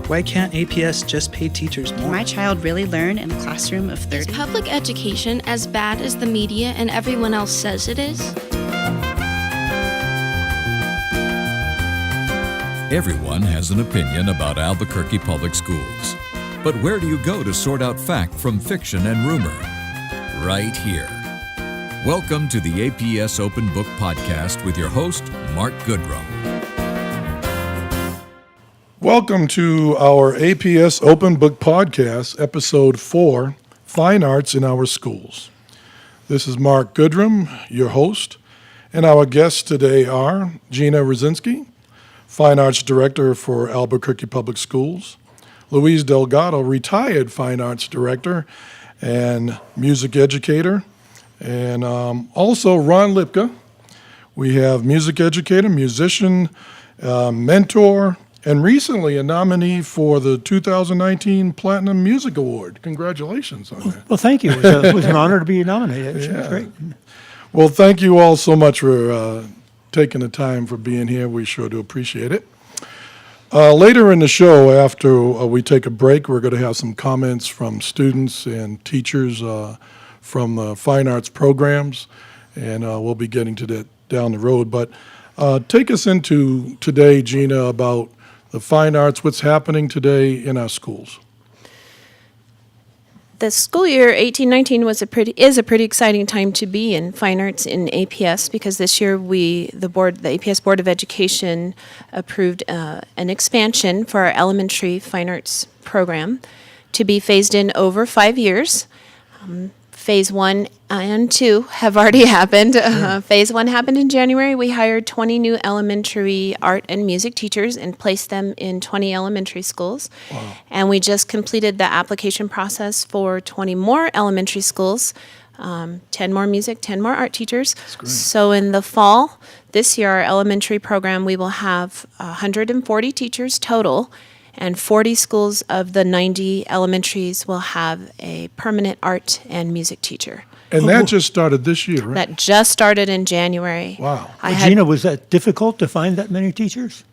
Why can't APS just pay teachers more? Can my child really learn in a classroom of 30? Is public education as bad as the media and everyone else says it is? Everyone has an opinion about Albuquerque Public Schools. But where do you go to sort out fact from fiction and rumor? Right here. Welcome to the APS Open Book Podcast with your host, Mark Goodrum. Welcome to our APS Open Book Podcast, Episode 4, Fine Arts in Our Schools. This is Mark Goodrum, your host, and our guests today are Gina Rosinski, Fine Arts Director for Albuquerque Public Schools, Louise Delgado, retired Fine Arts Director and music educator, and also Ron Lipka. We have music educator, musician, mentor, and recently a nominee for the 2019 Platinum Music Award. Congratulations on that. Well, thank you. It was an honor to be nominated. It was great. Well, thank you all so much for taking the time for being here. We sure do appreciate it. Later in the show, after we take a break, we're going to have some comments from students and teachers from the fine arts programs, and we'll be getting to that down the road. But take us into today, Gina, about the fine arts, what's happening today in our schools. The school year 18-19 is a pretty exciting time to be in fine arts in APS because this year the APS Board of Education approved an expansion for our elementary fine arts program to be phased in over 5 years. Phase 1 and 2 have already happened. Phase 1 happened in January. We hired 20 new elementary art and music teachers and placed them in 20 elementary schools. Wow. And we just completed the application process for 20 more elementary schools, 10 more music, 10 more art teachers. So in the fall, this year, our elementary program, we will have 140 teachers total, and 40 schools of the 90 elementaries will have a permanent art and music teacher. And that just started this year, right? That just started in January. Wow. Gina, was that difficult to find that many teachers?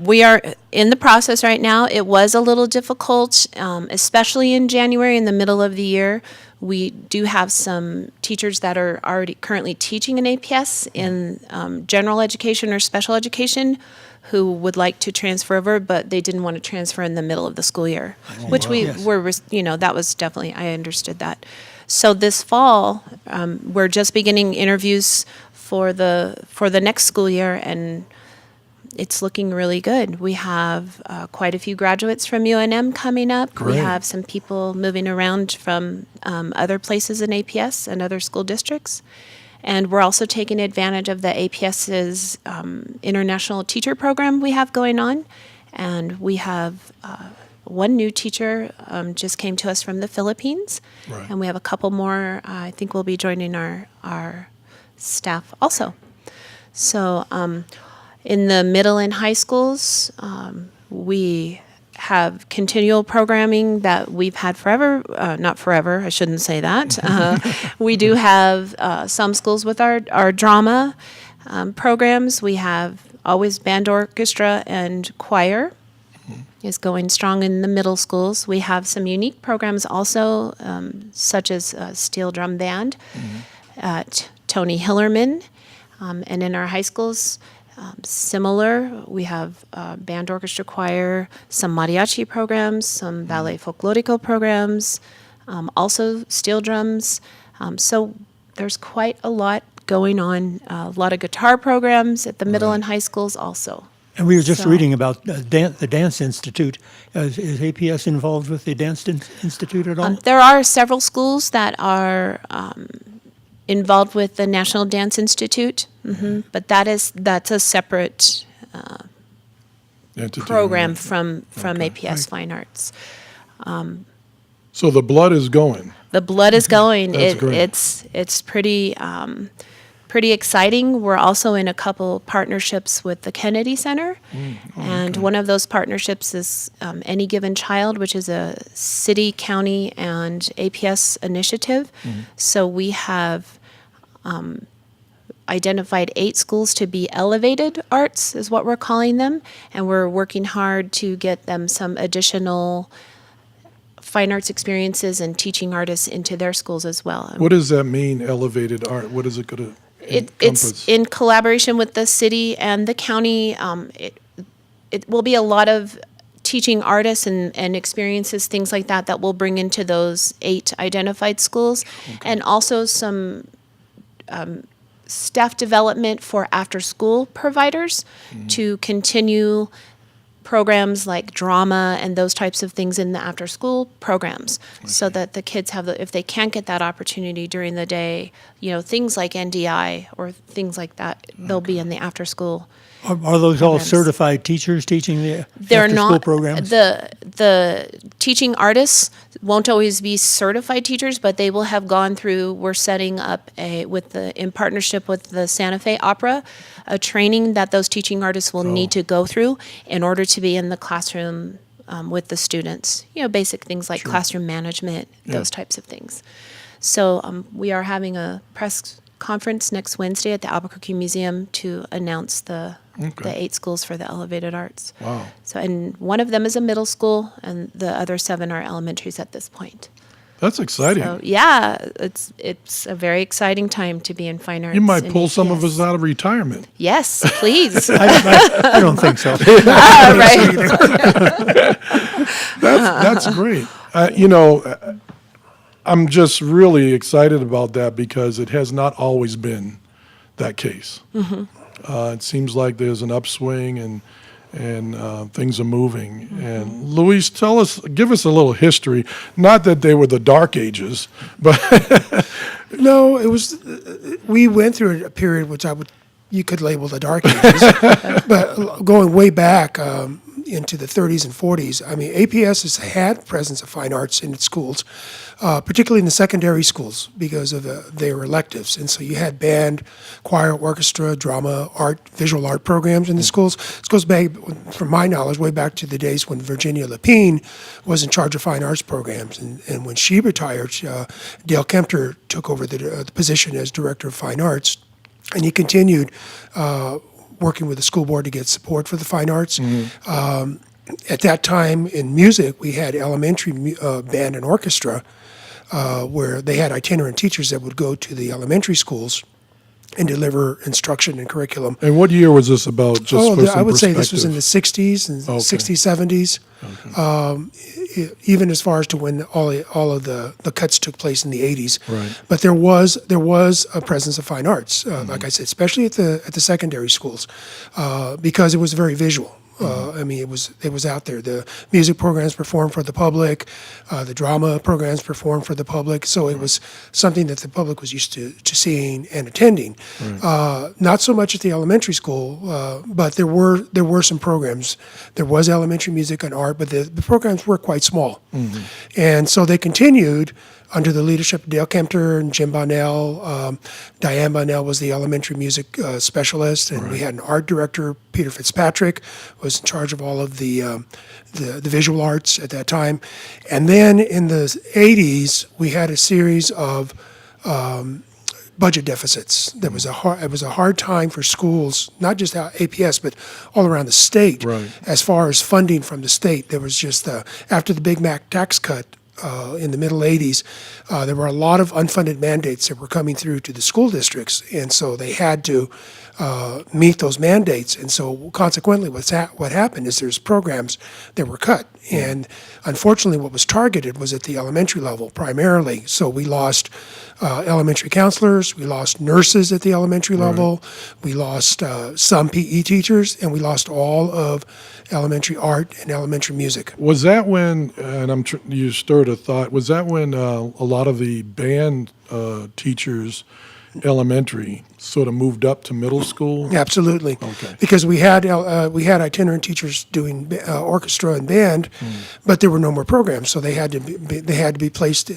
We are in the process right now. It was a little difficult, especially in January, in the middle of the year. We do have some teachers that are already currently teaching in APS in general education or special education who would like to transfer over, but they didn't want to transfer in the middle of the school year, which were, that was definitely, I understood that. So this fall, we're just beginning interviews for the next school year, and it's looking really good. We have quite a few graduates from UNM coming up. Great. We have some people moving around from other places in APS and other school districts. And we're also taking advantage of the APS's international teacher program we have going on. And we have one new teacher just came to us from the Philippines. Right. And we have a couple more, I think will be joining our staff also. So in the middle and high schools, we have continual programming that we've had forever. Not forever, I shouldn't say that. We do have some schools with our drama programs. We have always band, orchestra, and choir is going strong in the middle schools. We have some unique programs also, such as steel drum band at Tony Hillerman. And in our high schools, similar, we have band, orchestra, choir, some mariachi programs, some ballet folklorico programs, also steel drums. So there's quite a lot going on, a lot of guitar programs at the middle and high schools also. And we were just reading about the Dance Institute. Is APS involved with the Dance Institute at all? There are several schools that are involved with the National Dance Institute, but that's a separate program from APS Fine Arts. So the blood is going. The blood is going. That's great. It's pretty exciting. We're also in a couple partnerships with the Kennedy Center, and one of those partnerships is Any Given Child, which is a city, county, and APS initiative. So we have identified 8 schools to be elevated arts, is what we're calling them, and we're working hard to get them some additional fine arts experiences and teaching artists into their schools as well. What does that mean, elevated art? What is it going to It's in collaboration with the city and the county. It will be a lot of teaching artists and experiences, things like that, that we'll bring into those 8 identified schools, and also some staff development for after-school providers to continue programs like drama and those types of things in the after-school programs, so that the kids have if they can't get that opportunity during the day, things like NDI or things like that, they'll be in the after-school. Are those all programs. certified teachers teaching the They're after-school not programs? the teaching artists won't always be certified teachers, but they will have gone through. We're setting up in partnership with the Santa Fe Opera, a training that those teaching artists will need to go through in order to be in the classroom with the students. Basic things like classroom management, those types of things. So we are having a press conference next Wednesday at the Albuquerque Museum to announce the 8 schools for the elevated arts. Wow. So, and one of them is a middle school, and the other 7 are elementaries at this point. That's exciting. So, yeah, it's a very exciting time to be in fine arts. You might in pull some of APS. us out of retirement. Yes, please. I don't think so. Right. That's great. I'm just really excited about that because it has not always been that case. It seems like there's an upswing and things are moving. And Luis, give us a little history. Not that they were the dark ages, but No, it was. We went through a period which you could label the dark ages, but going way back into the 30s and 40s. I mean, APS has had presence of fine arts in its schools, particularly in the secondary schools because of their electives. And so you had band, choir, orchestra, drama, art, visual art programs in the schools. This goes back, from my knowledge, way back to the days when Virginia Lapine was in charge of fine arts programs. And when she retired, Dale Kempter took over the position as director of fine arts. And he continued working with the school board to get support for the fine arts. At that time in music, we had elementary band and orchestra where they had itinerant teachers that would go to the elementary schools and deliver instruction and curriculum. and what year was this about? Just for some I would say this was in the perspective? 60s and Okay. 60s, 70s. Even as far as to when all of the cuts took place in the 80s. Right. But there was a presence of fine arts, like I said, especially at the secondary schools, because it was very visual. I mean, it was out there. The music programs performed for the public, the drama programs performed for the public. So it was something that the public was used to seeing and attending. Not so much at the elementary school, but there were some programs. There was elementary music and art, but the programs were quite small, and so they continued under the leadership of Dale Kempter and Jim Bonnell. Diane Bonnell was the elementary music specialist, and we had an art director, Peter Fitzpatrick, was in charge of all of the visual arts at that time. And then in the 80s, we had a series of budget deficits. It was a hard time for schools, not just APS, but all around the state. Right. As far as funding from the state, there was just after the Big Mac tax cut in the middle 80s, there were a lot of unfunded mandates that were coming through to the school districts, and so they had to meet those mandates. And so consequently, what happened is there's programs that were cut, and unfortunately what was targeted was at the elementary level primarily. So we lost elementary counselors, we lost nurses at the elementary level, we lost some PE teachers, and we lost all of elementary art and elementary music. Was that when, and you stirred a thought, was that when a lot of the band teachers, elementary, sort of moved up to middle school? Absolutely. Okay. Because we had itinerant teachers doing orchestra and band, but there were no more programs, so they had to be placed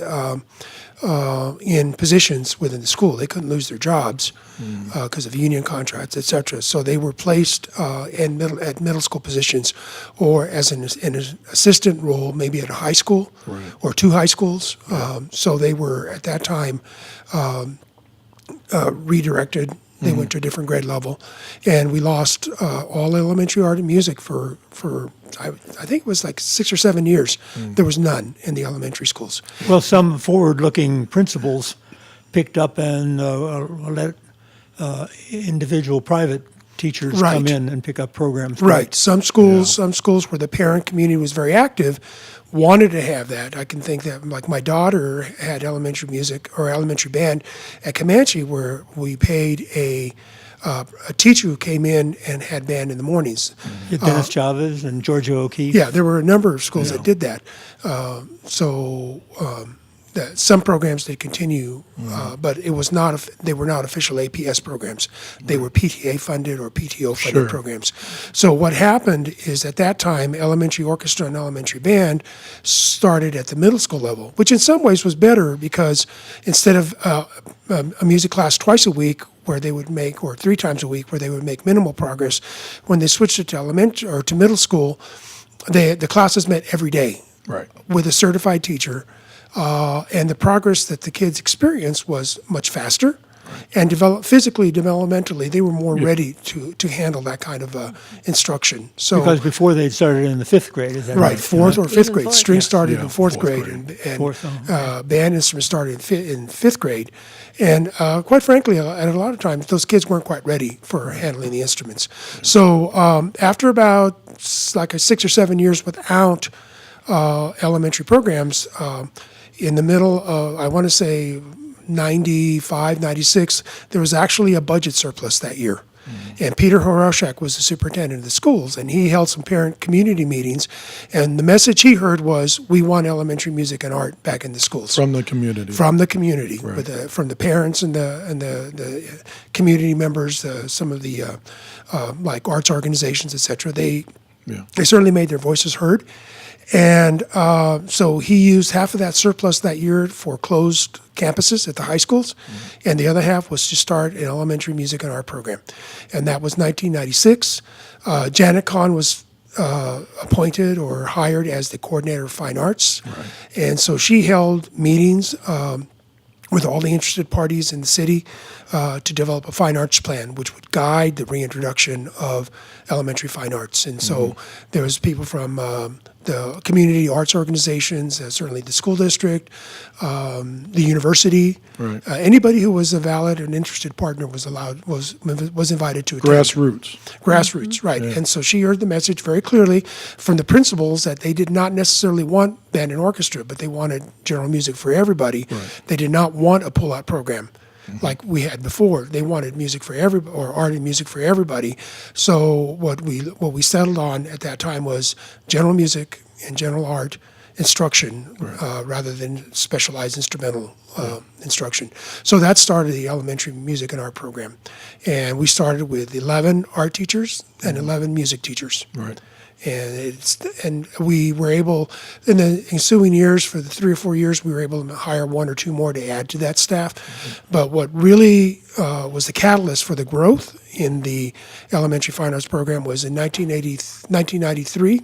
in positions within the school. They couldn't lose their jobs because of union contracts, et cetera. So they were placed at middle school positions, or as an assistant role, maybe at a high school or 2 high schools. So they were at that time redirected They went to a different grade level, and we lost all elementary art and music for I think it was like 6 or 7 years. There was none in the elementary schools. Well, some forward-looking principals picked up and let individual private teachers Right. come in and pick up programs. Right. Some schools where the parent community was very active wanted to have that. I can think that, like, my daughter had elementary music or elementary band at Comanche, where we paid a teacher who came in and had band in the mornings. Dennis Chavez and Georgia O'Keeffe. Yeah, there were a number of schools that did that. Some programs did continue, but it was not. They were not official APS programs. They were PTA funded or PTO funded programs. So what happened is, at that time, elementary orchestra and elementary band started at the middle school level, which in some ways was better, because instead of a music class twice a week where they would make, or 3 times a week where they would make minimal progress, when they switched it to elementary or to middle school, the classes met every day, Right. with a certified teacher. And the progress that the kids experienced was much faster, and developmentally, they were more ready to handle that kind of instruction. So, Because before they'd started in the 5th grade, is that right, 4th or 5th grade. String started Yeah, in 4th fourth grade, grade. and Fourth, band instruments started in 5th grade. And quite frankly, at a lot of times, those kids weren't quite ready for handling the instruments. So after about like 6 or 7 years without elementary programs, in the middle of, I want to say, 95, 96, there was actually a budget surplus that year. And Peter Horoshak was the superintendent of the schools, and he held some parent community meetings, and the message he heard was, we want elementary music and art back in the schools. From the community. From the community, Right. from the parents and the community members, some of the like arts organizations, et cetera. They certainly made their voices heard. And so he used half of that surplus that year for closed campuses at the high schools, and the other half was to start an elementary music and art program. And that was 1996. Janet Kahn was appointed or hired as the coordinator of fine arts. Right. And so she held meetings with all the interested parties in the city to develop a fine arts plan, which would guide the reintroduction of elementary fine arts. And so there was people from the community arts organizations, certainly the school district, the university. Right. Anybody who was a valid and interested partner was invited to attend. Grassroots, right. And so she heard the message very clearly from the principals that they did not necessarily want band and orchestra, but they wanted general music for everybody. Right. They did not want a pull-out program like we had before. They wanted music for everybody, or art and music for everybody. So what we settled on at that time was general music and general art instruction, rather than specialized instrumental instruction. So that started the elementary music and art program. And we started with 11 art teachers and 11 music teachers. Right. And we were able, in the ensuing years, for the 3 or 4 years, we were able to hire 1 or 2 more to add to that staff. But what really was the catalyst for the growth in the elementary fine arts program was in 2003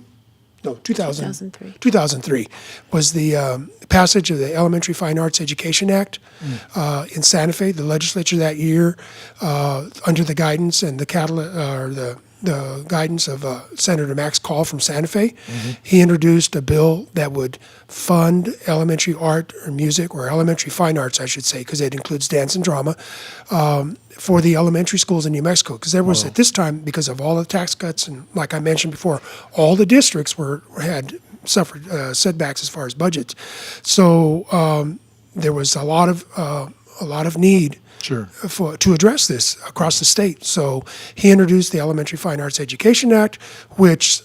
was the passage of the Elementary Fine Arts Education Act in Santa Fe. The legislature that year, under the guidance and the guidance of Senator Max Call from Santa Fe, he introduced a bill that would fund elementary art or music, or elementary fine arts, I should say, because it includes dance and drama, for the elementary schools in New Mexico. Because there was, at this time, because of all the tax cuts, and like I mentioned before, all the districts had suffered setbacks as far as budgets. So there was a lot of need to address this across the state. So he introduced the Elementary Fine Arts Education Act, which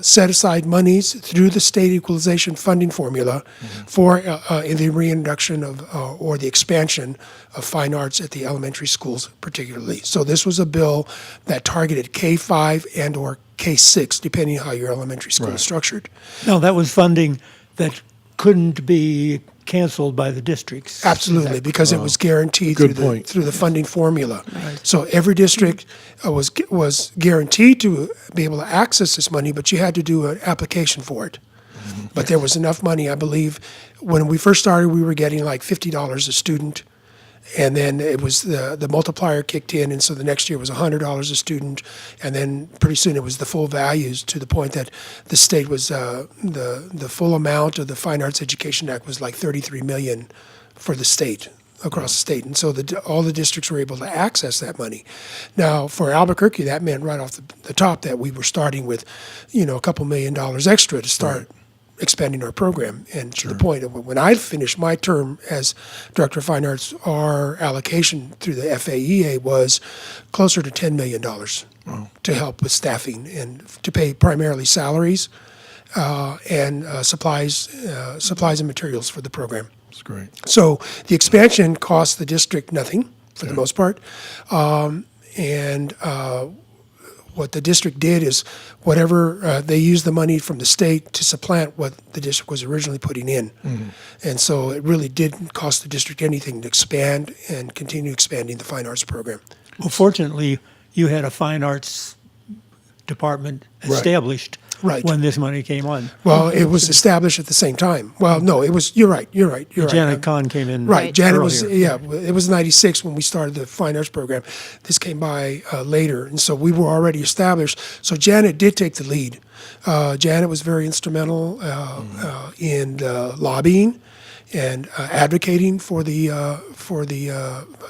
set aside monies through the state equalization funding formula for in the reintroduction of or the expansion of fine arts at the elementary schools particularly. So this was a bill that targeted K-5 and or K-6, depending on how your elementary school is structured. Now, that was funding that couldn't be canceled by the districts. Absolutely, because it was guaranteed through the funding formula. Right. So every district was guaranteed to be able to access this money, but you had to do an application for it. But there was enough money, I believe. When we first started, we were getting like $50 a student, And then it was the multiplier kicked in, and so the next year was $100 a student, and then pretty soon it was the full values to the point that the state was the full amount of the Fine Arts Education Act was like $33 million for the state, across the state, and so all the districts were able to access that money. Now, for Albuquerque, that meant right off the top that we were starting with, a couple $1 million extra to start expanding our program. And to the point of when I finished my term as Director of Fine Arts, our allocation through the FAEA was closer to $10 million to help with staffing and to pay primarily salaries and supplies and materials for the program. That's great. So the expansion cost the district nothing for the most part. What the district did is whatever they used the money from the state to supplant what the district was originally putting in. And so it really didn't cost the district anything to expand and continue expanding the fine arts program. Well, fortunately, you had a fine arts department established when this money came on. Well, it was established at the same time. Well, no, it was, you're right. Janet Kahn came in Janet earlier. it was 96 when we started the fine arts program. This came by later, and so we were already established. So Janet did take the lead. Janet was very instrumental in lobbying and advocating for the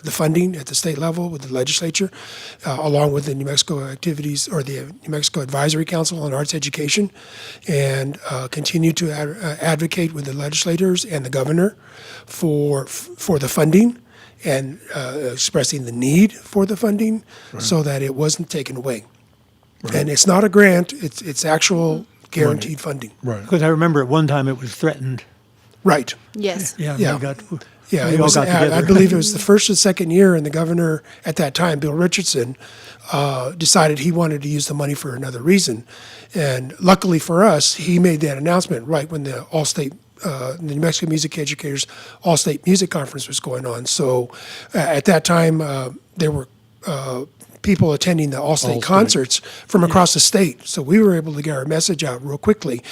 funding at the state level with the legislature, along with the New Mexico Activities or the New Mexico Advisory Council on Arts Education, and continue to advocate with the legislators and the governor for the funding and expressing the need for the funding so that it wasn't taken away. And it's not a grant; it's actual guaranteed funding. Right. Because I remember at one time it was threatened. Right. Yes. Yeah. Yeah. We got It all was, got together. I believe it was the first and second year, and the governor at that time, Bill Richardson, decided he wanted to use the money for another reason. And luckily for us, he made that announcement right when the the New Mexico Music Educators All-State Music Conference was going on. So at that time, there were people attending the All-State concerts from across the state. So we were able to get our message out real quickly.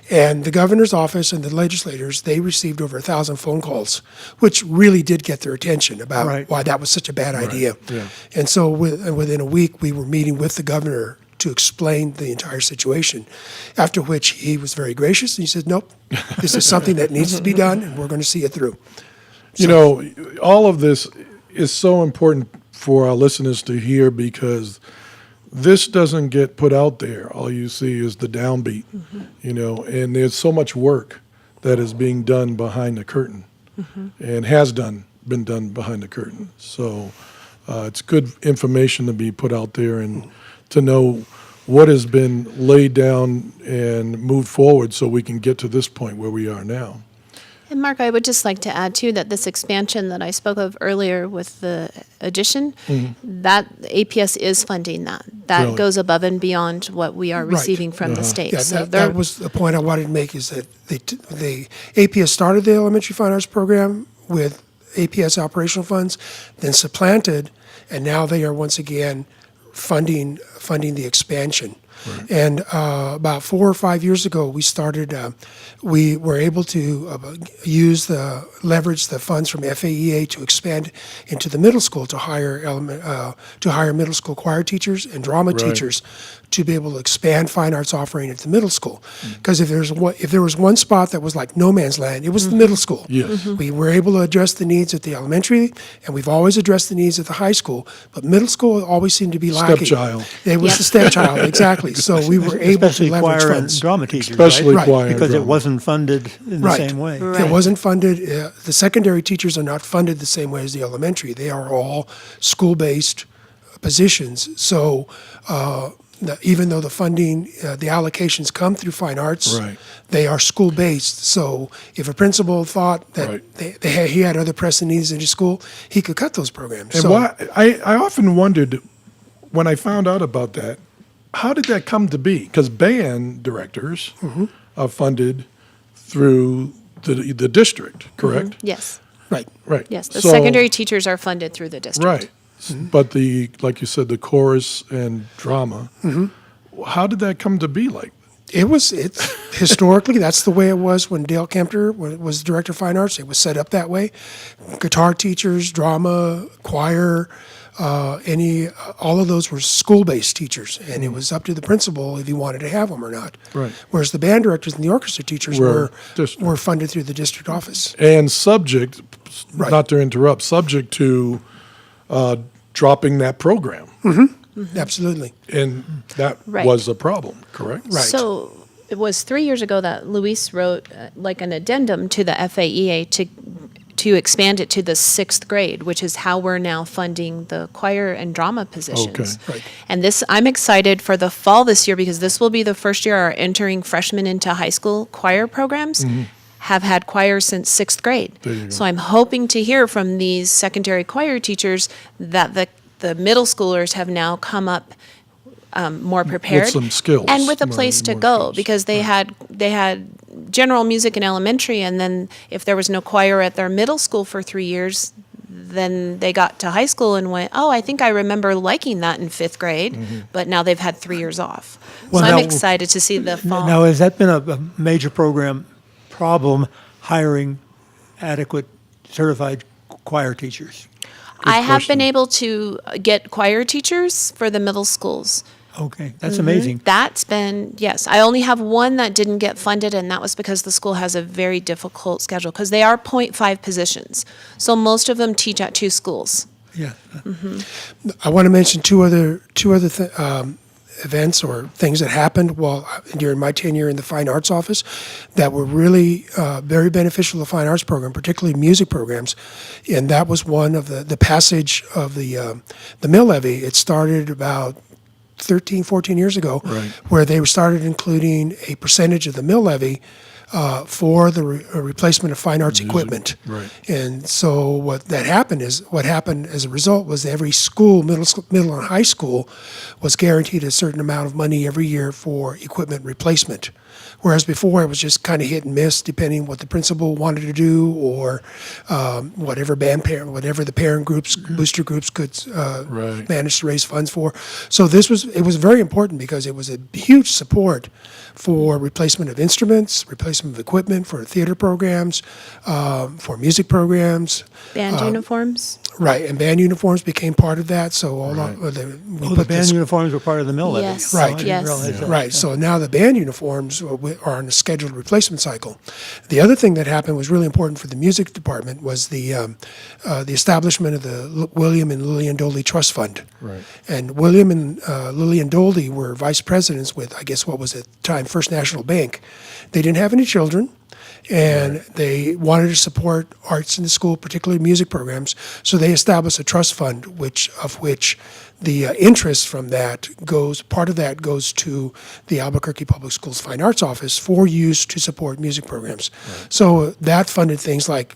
And the governor's office and the legislators, they received over 1,000 phone calls, which really did get their attention about why that was such a bad idea. Yeah. And so within a week, we were meeting with the governor to explain the entire situation, after which he was very gracious. And he said, nope, this is something that needs to be done, and we're going to see it through. All of this is so important for our listeners to hear because this doesn't get put out there. All you see is the downbeat, and there's so much work that is being done behind the curtain and been done behind the curtain. So it's good information to be put out there and to know what has been laid down and moved forward so we can get to this point where we are now. And Mark, I would just like to add too that this expansion that I spoke of earlier with the addition, that APS is funding that. That Really? goes above and beyond what we are receiving from the state. Yeah, So that was the point I wanted to make, is that the APS started the elementary fine arts program with APS operational funds, then supplanted, and now they are once again funding the expansion. Right. And about 4 or 5 years ago, we were able to leverage the funds from FAEA to expand into the middle school to hire middle school choir teachers and drama teachers to be able to expand fine arts offering at the middle school. Because if there was one spot that was like no man's land, it was the middle school. Yes. We were able to address the needs at the elementary, and we've always addressed the needs at the high school, but middle school always seemed to be lacking. Stepchild. It was the stepchild, exactly. So we were able Especially to leverage choir funds. and drama teachers, Especially right? choir and Because drama. it wasn't funded in the same way. Right. It wasn't funded. The secondary teachers are not funded the same way as the elementary. They are all school-based positions. So even though the funding, the allocations come through fine arts, they are school-based. So if a principal thought that he had other pressing needs in his school, he could cut those programs. And I often wondered when I found out about that, how did that come to be? Because band directors are funded through the district, correct? Yes. Right. Right. Yes. The So- secondary teachers are funded through the district. Right. But like you said, the chorus and drama, how did that come to be like? Historically, that's the way it was when Dale Kempter was director of fine arts. It was set up that way. Guitar teachers, drama, choir, all of those were school-based teachers, and it was up to the principal if he wanted to have them or not. Right. Whereas the band directors and the orchestra teachers Were were funded through the district office. And subject, Right. not to interrupt, subject to dropping that program. Absolutely. And that Right. was a problem, correct? Right. So it was 3 years ago that Luis wrote like an addendum to the FAEA to expand it to the 6th grade, which is how we're now funding the choir and drama positions. Okay. Right. And I'm excited for the fall this year because this will be the first year our entering freshmen into high school choir programs have had choir since 6th grade. There you go. So I'm hoping to hear from these secondary choir teachers that the middle schoolers have now come up more prepared some skills, and with a more- place to more go skills. because they had general music in elementary, and then if there was no choir at their middle school for 3 years, then they got to high school and went, oh, I think I remember liking that in 5th grade, but now they've had 3 years off. Well, so I'm now- excited to see the fall. Now, has that been a major problem hiring adequate certified choir teachers? I have been question. able to get choir teachers for the middle schools. Okay, that's amazing. That's been, yes. I only have one that didn't get funded, and that was because the school has a very difficult schedule, because they are 0.5 positions. So most of them teach at 2 schools. Yeah. I want to mention two other events or things that happened during my tenure in the fine arts office that were really very beneficial to the fine arts program, particularly music programs. And that was one of the passage of the mill levy. It started about 13, 14 years ago, Right. where they started including a percentage of the mill levy for the replacement of fine arts equipment. right. And so what happened as a result was every school, middle and high school, was guaranteed a certain amount of money every year for equipment replacement. Whereas before it was just kind of hit and miss depending what the principal wanted to do or whatever the parent groups, booster groups could Right. manage to raise funds for. So it was very important because it was a huge support for replacement of instruments, replacement of equipment for theater programs, for music programs. Band uniforms? Right, and band uniforms became part of that, so The band uniforms were part of the mill levy. Yes, Right. I didn't yes. realize that. Right, so now the band uniforms are on a scheduled replacement cycle. The other thing that happened was really important for the music department was the establishment of the William and Lillian Doley Trust Fund. Right. And William and Lillian Doley were vice presidents with, I guess, what was at the time First National Bank. They didn't have any children, and they wanted to support arts in the school, particularly music programs. So they established a trust fund, of which the interest from part of that goes to the Albuquerque Public Schools Fine Arts Office for use to support music programs. So that funded things like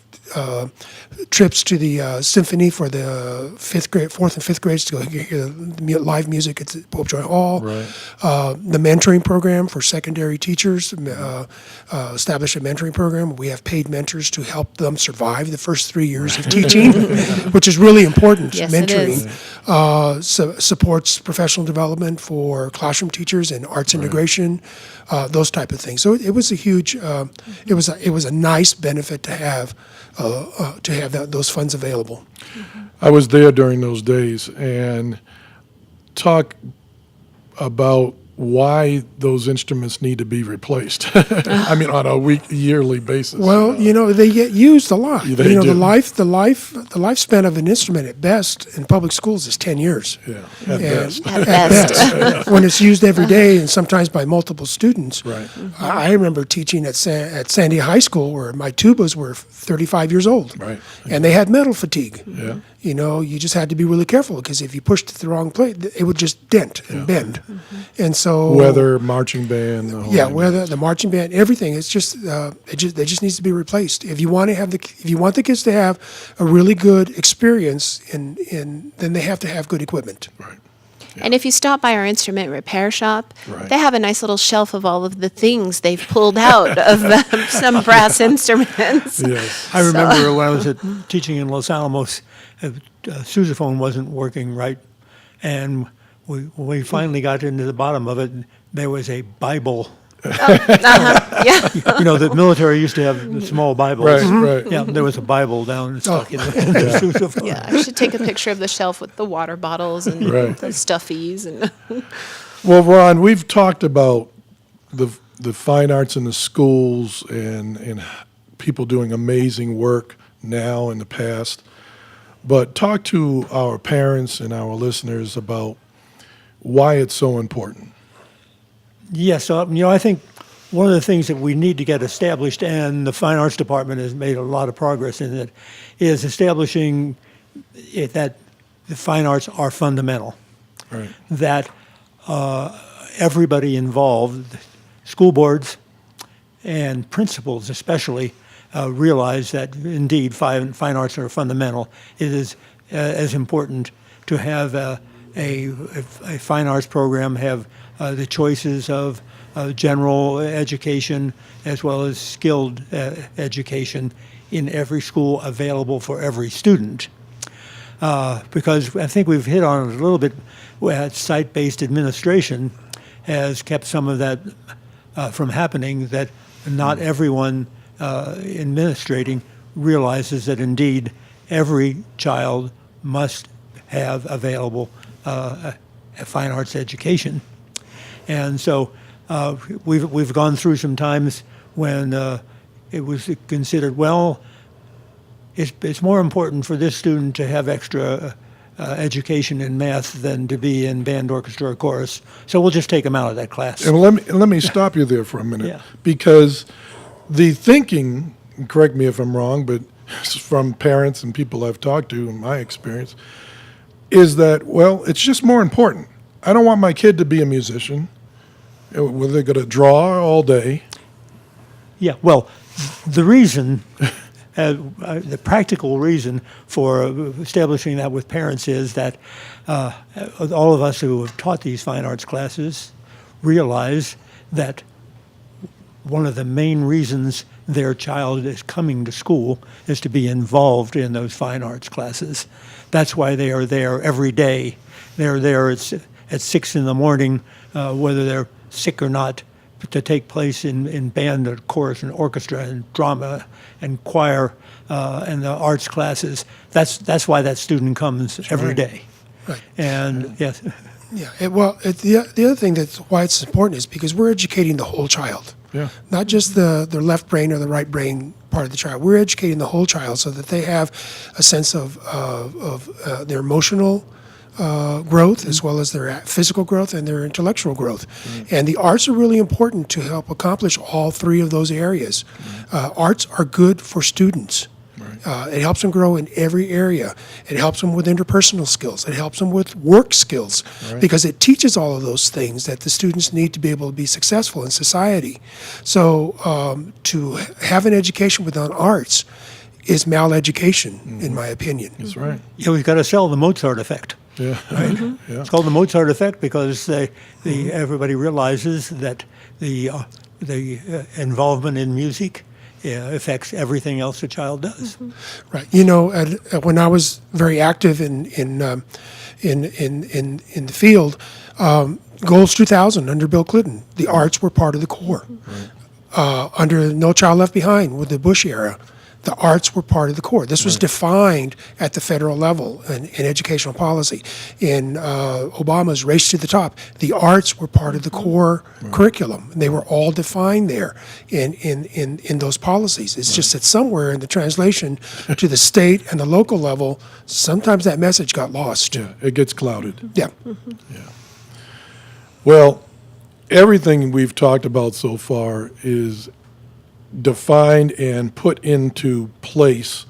trips to the symphony for the 4th and 5th grades to go hear the live music at the Pope Joy Hall. Right. The mentoring program for secondary teachers, established a mentoring program. We have paid mentors to help them survive the first 3 years of teaching, which is really important. Yes, it mentoring is. supports professional development for classroom teachers and arts integration, those type of things. So it was a huge, it was a nice benefit to have those funds available. I was there during those days and talk about why those instruments need to be replaced. I mean, on a yearly basis. Well, they get used a lot. They The do. lifespan of an instrument at best in public schools is 10 years. Yeah, at And best. At best. when it's used every day and sometimes by multiple students. Right. I remember teaching at Sandia High School where my tubas were 35 years old. Right. And they had metal fatigue. Yeah. You just had to be really careful because if you pushed it the wrong place, it would just dent and bend. And so Weather, marching band. The whole yeah, nine weather, the marching band, everything. It's just it just needs to be replaced. If you want the kids to have a really good experience, then they have to have good equipment. Right. And if you stop by our instrument repair shop, Right. they have a nice little shelf of all of the things they've pulled out of some brass instruments. Yes. I remember when I was teaching in Los Alamos, sousaphone wasn't working right, and we finally got into the bottom of it. And there was a Bible Yeah. The military used to have the small Bibles. Right. Yeah, there was a Bible down stuck in the sousaphone. Yeah, I should take a picture of the shelf with the water bottles and Right. the stuffies and. Well, Ron, we've talked about the fine arts in the schools and people doing amazing work now in the past. But talk to our parents and our listeners about why it's so important. Yes, I think one of the things that we need to get established, and the Fine Arts Department has made a lot of progress in it, is establishing that the fine arts are fundamental. Right. That everybody involved, school boards and principals especially, realize that indeed fine arts are fundamental. It is as important to have a fine arts program, have the choices of general education as well as skilled education in every school available for every student. Because I think we've hit on it a little bit, where site-based administration has kept some of that from happening, that not everyone administrating realizes that indeed every child must have available a fine arts education. And so we've gone through some times when it was considered, well, it's more important for this student to have extra education in math than to be in band, orchestra, or chorus. So we'll just take them out of that class. And let me stop you there for a minute, Yeah. because the thinking, and correct me if I'm wrong, but from parents and people I've talked to in my experience, is that, well, it's just more important. I don't want my kid to be a musician. Were they going to draw all day? Yeah, well, the reason, the practical reason for establishing that with parents is that all of us who have taught these fine arts classes realize that one of the main reasons their child is coming to school is to be involved in those fine arts classes. That's why they are there every day. They're there at 6 in the morning, whether they're sick or not, to take place in band or chorus and orchestra and drama and choir and the arts classes. That's why that student comes every day. Right. And yes. Yeah. The other thing that's why it's important is because we're educating the whole child. Yeah. Not just the left brain or the right brain part of the child. We're educating the whole child so that they have a sense of their emotional growth as well as their physical growth and their intellectual growth. And the arts are really important to help accomplish all three of those areas. Arts are good for students. It helps them grow in every area. It helps them with interpersonal skills. It helps them with work skills because it teaches all of those things that the students need to be able to be successful in society. So to have an education without arts is maleducation, in my opinion. That's right. Yeah, we've got to sell the Mozart effect. Yeah. Yeah. It's called the Mozart effect because everybody realizes that the involvement in music affects everything else a child does. Right. When I was very active in the field, Goals 2000 under Bill Clinton, the arts were part of the core. Under No Child Left Behind with the Bush era, the arts were part of the core. This was defined at the federal level in educational policy. In Obama's Race to the Top, the arts were part of the core curriculum. And they were all defined there in those policies. It's just that somewhere in the translation to the state and the local level, sometimes that message got lost. Yeah, it gets clouded. Yeah. Yeah. Well, everything we've talked about so far is defined and put into place,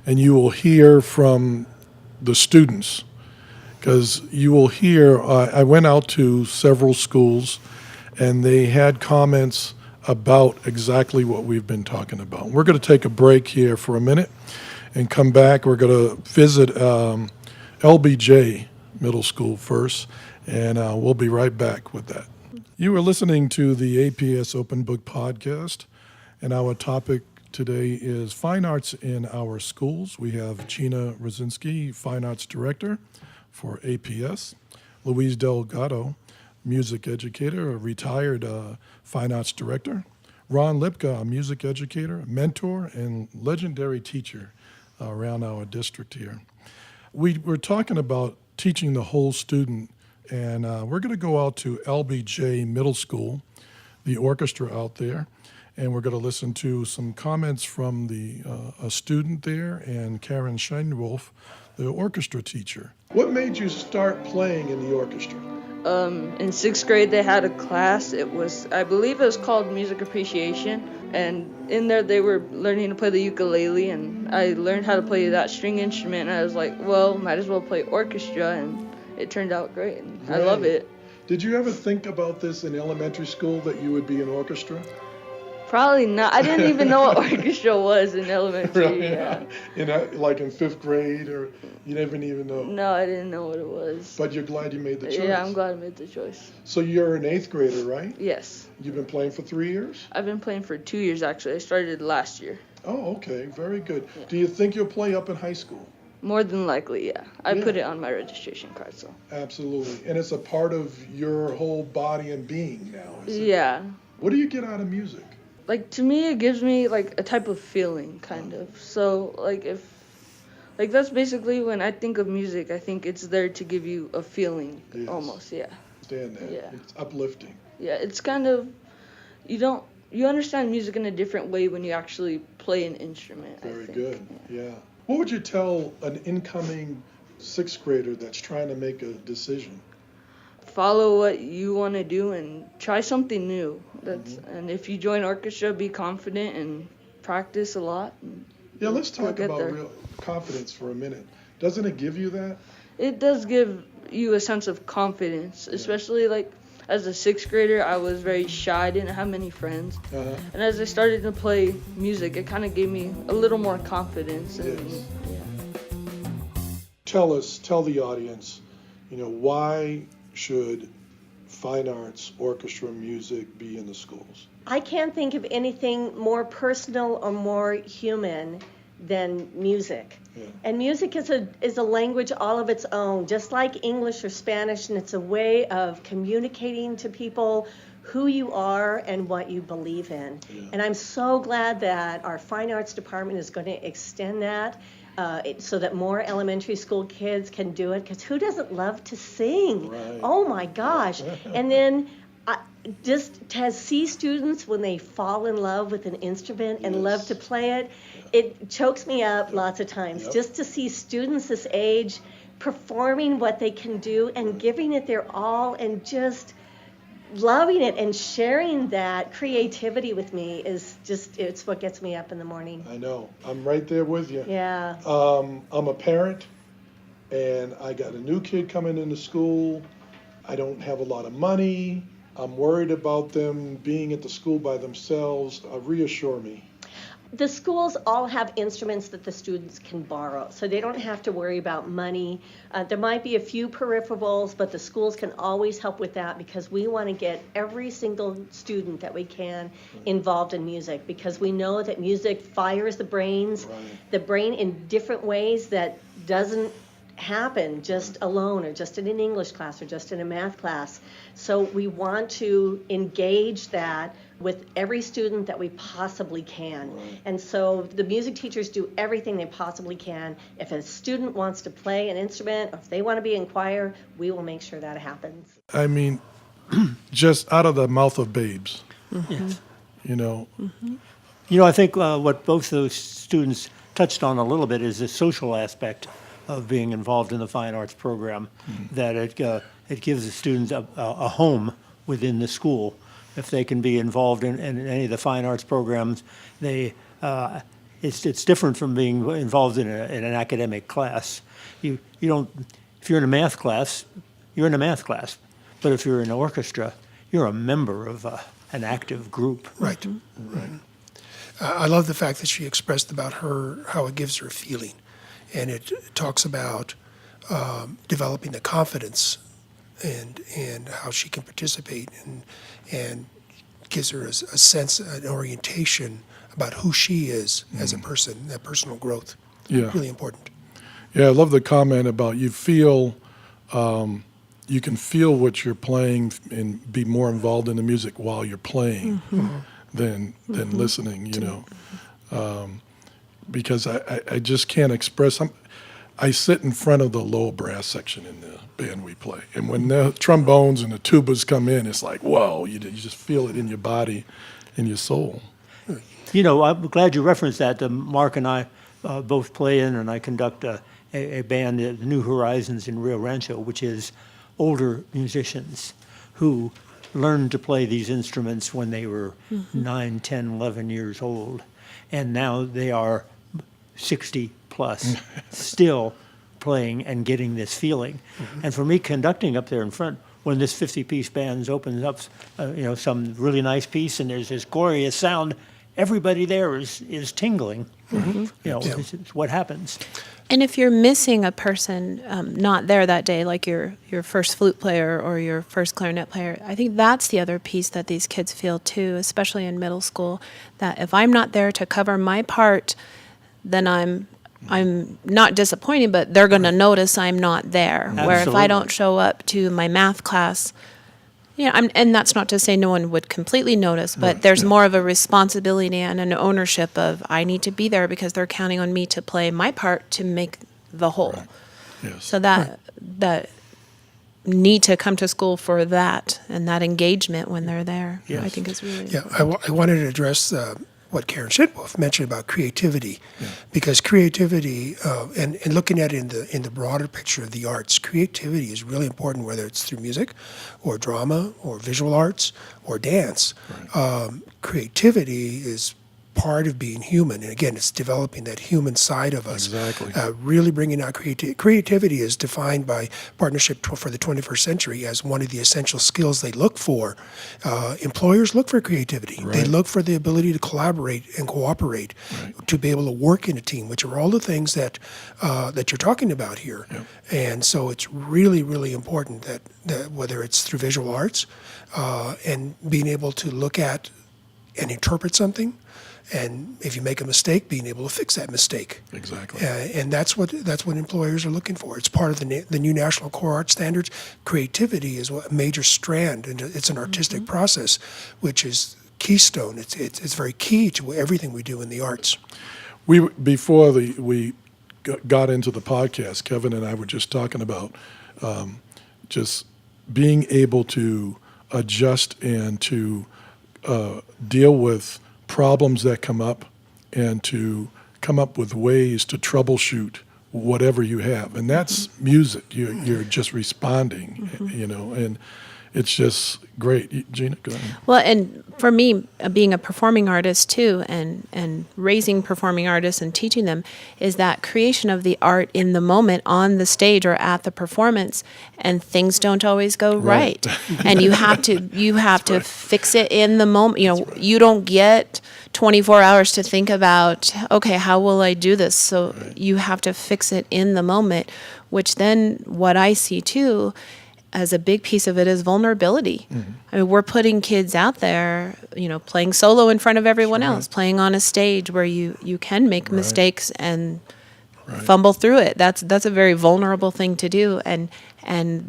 and you will hear from the students, because you will hear, I went out to several schools and they had comments about exactly what we've been talking about. We're going to take a break here for a minute and come back. We're going to visit LBJ Middle School first, and we'll be right back with that. You are listening to the APS Open Book Podcast, and our topic today is Fine Arts in Our Schools. We have Gina Rosinski, Fine Arts Director for APS, Louise Delgado, music educator, a retired fine arts director. Ron Lipka, a music educator, mentor, and legendary teacher around our district here. We're talking about teaching the whole student, and we're going to go out to LBJ Middle School, the orchestra out there, and we're going to listen to some comments from a student there and Karen Scheinwolf, the orchestra teacher. What made you start playing in the orchestra? In sixth grade, they had a class. I believe it was called Music Appreciation. And in there, they were learning to play the ukulele, and I learned how to play that string instrument. And I was like, well, might as well play orchestra, and it turned out great. And I love it. Did you ever think about this in elementary school, that you would be in orchestra? Probably not. I didn't even know what orchestra was in elementary. Really? Yeah. Like in fifth grade, or you didn't even know? No, I didn't know what it was. But you're glad you made the choice? Yeah, I'm glad I made the choice. So you're an eighth grader, right? Yes. You've been playing for 3 years? I've been playing for 2 years, actually. I started last year. Oh, okay. Very good. Yeah. Do you think you'll play up in high school? More than likely, yeah. I put it on my registration card, so. Absolutely. And it's a part of your whole body and being now, is it? Yeah. What do you get out of music? Like, to me, it gives me, like, a type of feeling, kind of. So, like, that's basically when I think of music, I think it's there to give you a feeling, almost, yeah. Understand that. Yeah. It's uplifting. Yeah, it's kind of, you understand music in a different way when you actually play an instrument, Very I think. good, yeah. What would you tell an incoming sixth grader that's trying to make a decision? Follow what you want to do and try something new. And if you join orchestra, be confident and practice a lot. Yeah, let's talk about real confidence for a minute. Doesn't it give you that? It does give you a sense of confidence, especially like as a sixth grader. I was very shy, I didn't have many friends. And as I started to play music, it kind of gave me a little more confidence. Yes. Tell the audience, why should fine arts, orchestra, music be in the schools? I can't think of anything more personal or more human than music. Yeah. And music is a language all of its own, just like English or Spanish, and it's a way of communicating to people who you are and what you believe in. Yeah. And I'm so glad that our fine arts department is going to extend that so that more elementary school kids can do it, because who doesn't love to sing? Right. Oh my gosh. And then just to see students when they fall in love with an instrument and love to play it, it chokes me up lots of times. Just to see students this age performing what they can do and giving it their all and just loving it and sharing that creativity with me is just, it's what gets me up in the morning. I know. I'm right there with you. Yeah. I'm a parent, and I got a new kid coming into school. I don't have a lot of money. I'm worried about them being at the school by themselves. Reassure me. The schools all have instruments that the students can borrow, so they don't have to worry about money. There might be a few peripherals, but the schools can always help with that, because we want to get every single student that we can involved in music, because we know that music fires the brain in different ways that doesn't happen just alone, or just in an English class, or just in a math class. So we want to engage that with every student that we possibly can. And so the music teachers do everything they possibly can. If a student wants to play an instrument, or if they want to be in choir, we will make sure that happens. I mean, just out of the mouth of babes, Yes. Mm-hmm. I think what both those students touched on a little bit is the social aspect of being involved in the fine arts program, that it gives the students a home within the school. If they can be involved in any of the fine arts programs, it's different from being involved in an academic class. You don't, if you're in a math class, you're in a math class, but if you're in an orchestra, you're a member of an active group. Right. Mm-hmm. Right. I love the fact that she expressed about how it gives her a feeling. And it talks about developing the confidence and how she can participate, and gives her a sense, an orientation about who she is as a person, that personal growth. Yeah. Really important. Yeah, I love the comment about you feel you can feel what you're playing and be more involved in the music while you're playing than listening, you know. Because I just can't express. I sit in front of the low brass section in the band we play, and when the trombones and the tubas come in, it's like, whoa, you just feel it in your body, in your soul. You know, I'm glad you referenced that. Mark and I both play in, and I conduct a band, New Horizons in Rio Rancho, which is older musicians who learned to play these instruments when they were 9, 10, 11 years old. And now they are 60 plus, still playing and getting this feeling. And for me, conducting up there in front, when this 50-piece band opens up, you know, some really nice piece, and there's this glorious sound, everybody there is tingling. You know, it's what happens. And if you're missing a person not there that day, like your first flute player or your first clarinet player, I think that's the other piece that these kids feel too, especially in middle school, that if I'm not there to cover my part, then I'm not disappointed, but they're going to notice I'm not there. Absolutely. Where if I don't show up to my math class, you know, and that's not to say no one would completely notice, but there's more of a responsibility and an ownership of I need to be there because they're counting on me to play my part to make the whole. Right. Yes. So that need to come to school for that and that engagement when they're there, I think is really Yeah, I wanted to address what Karen Shitwolf mentioned about creativity, because creativity and looking at it in the broader picture of the arts, creativity is really important, whether it's through music or drama or visual arts or dance. Creativity is part of being human, and again, it's developing that human side of us. Exactly. Really bringing out creativity. Creativity is defined by Partnership for the 21st Century as one of the essential skills they look for. Employers look for creativity. Right. They look for the ability to collaborate and cooperate, to be able to work in a team, which are all the things that you're talking about here. And so it's really, really important that whether it's through visual arts and being able to look at and interpret something, and if you make a mistake, being able to fix that mistake. Exactly. And that's what employers are looking for. It's part of the new National Core Art Standards. Creativity is a major strand, and it's an artistic process, which is keystone. It's very key to everything we do in the arts. Before we got into the podcast, Kevin and I were just talking about just being able to adjust and to deal with problems that come up and to come up with ways to troubleshoot whatever you have. And that's music. You're just responding, you know, and it's just great. Gina, go ahead. Well, and for me, being a performing artist too, and raising performing artists and teaching them, is that creation of the art in the moment on the stage or at the performance, and things don't always go right. And you have to fix it in the moment. You know, you don't get 24 hours to think about, okay, how will I do this? So you have to fix it in the moment, which then what I see too as a big piece of it is vulnerability. I mean, we're putting kids out there, you know, playing solo in front of everyone else, playing on a stage where you can make mistakes and fumble through it. That's a very vulnerable thing to do, and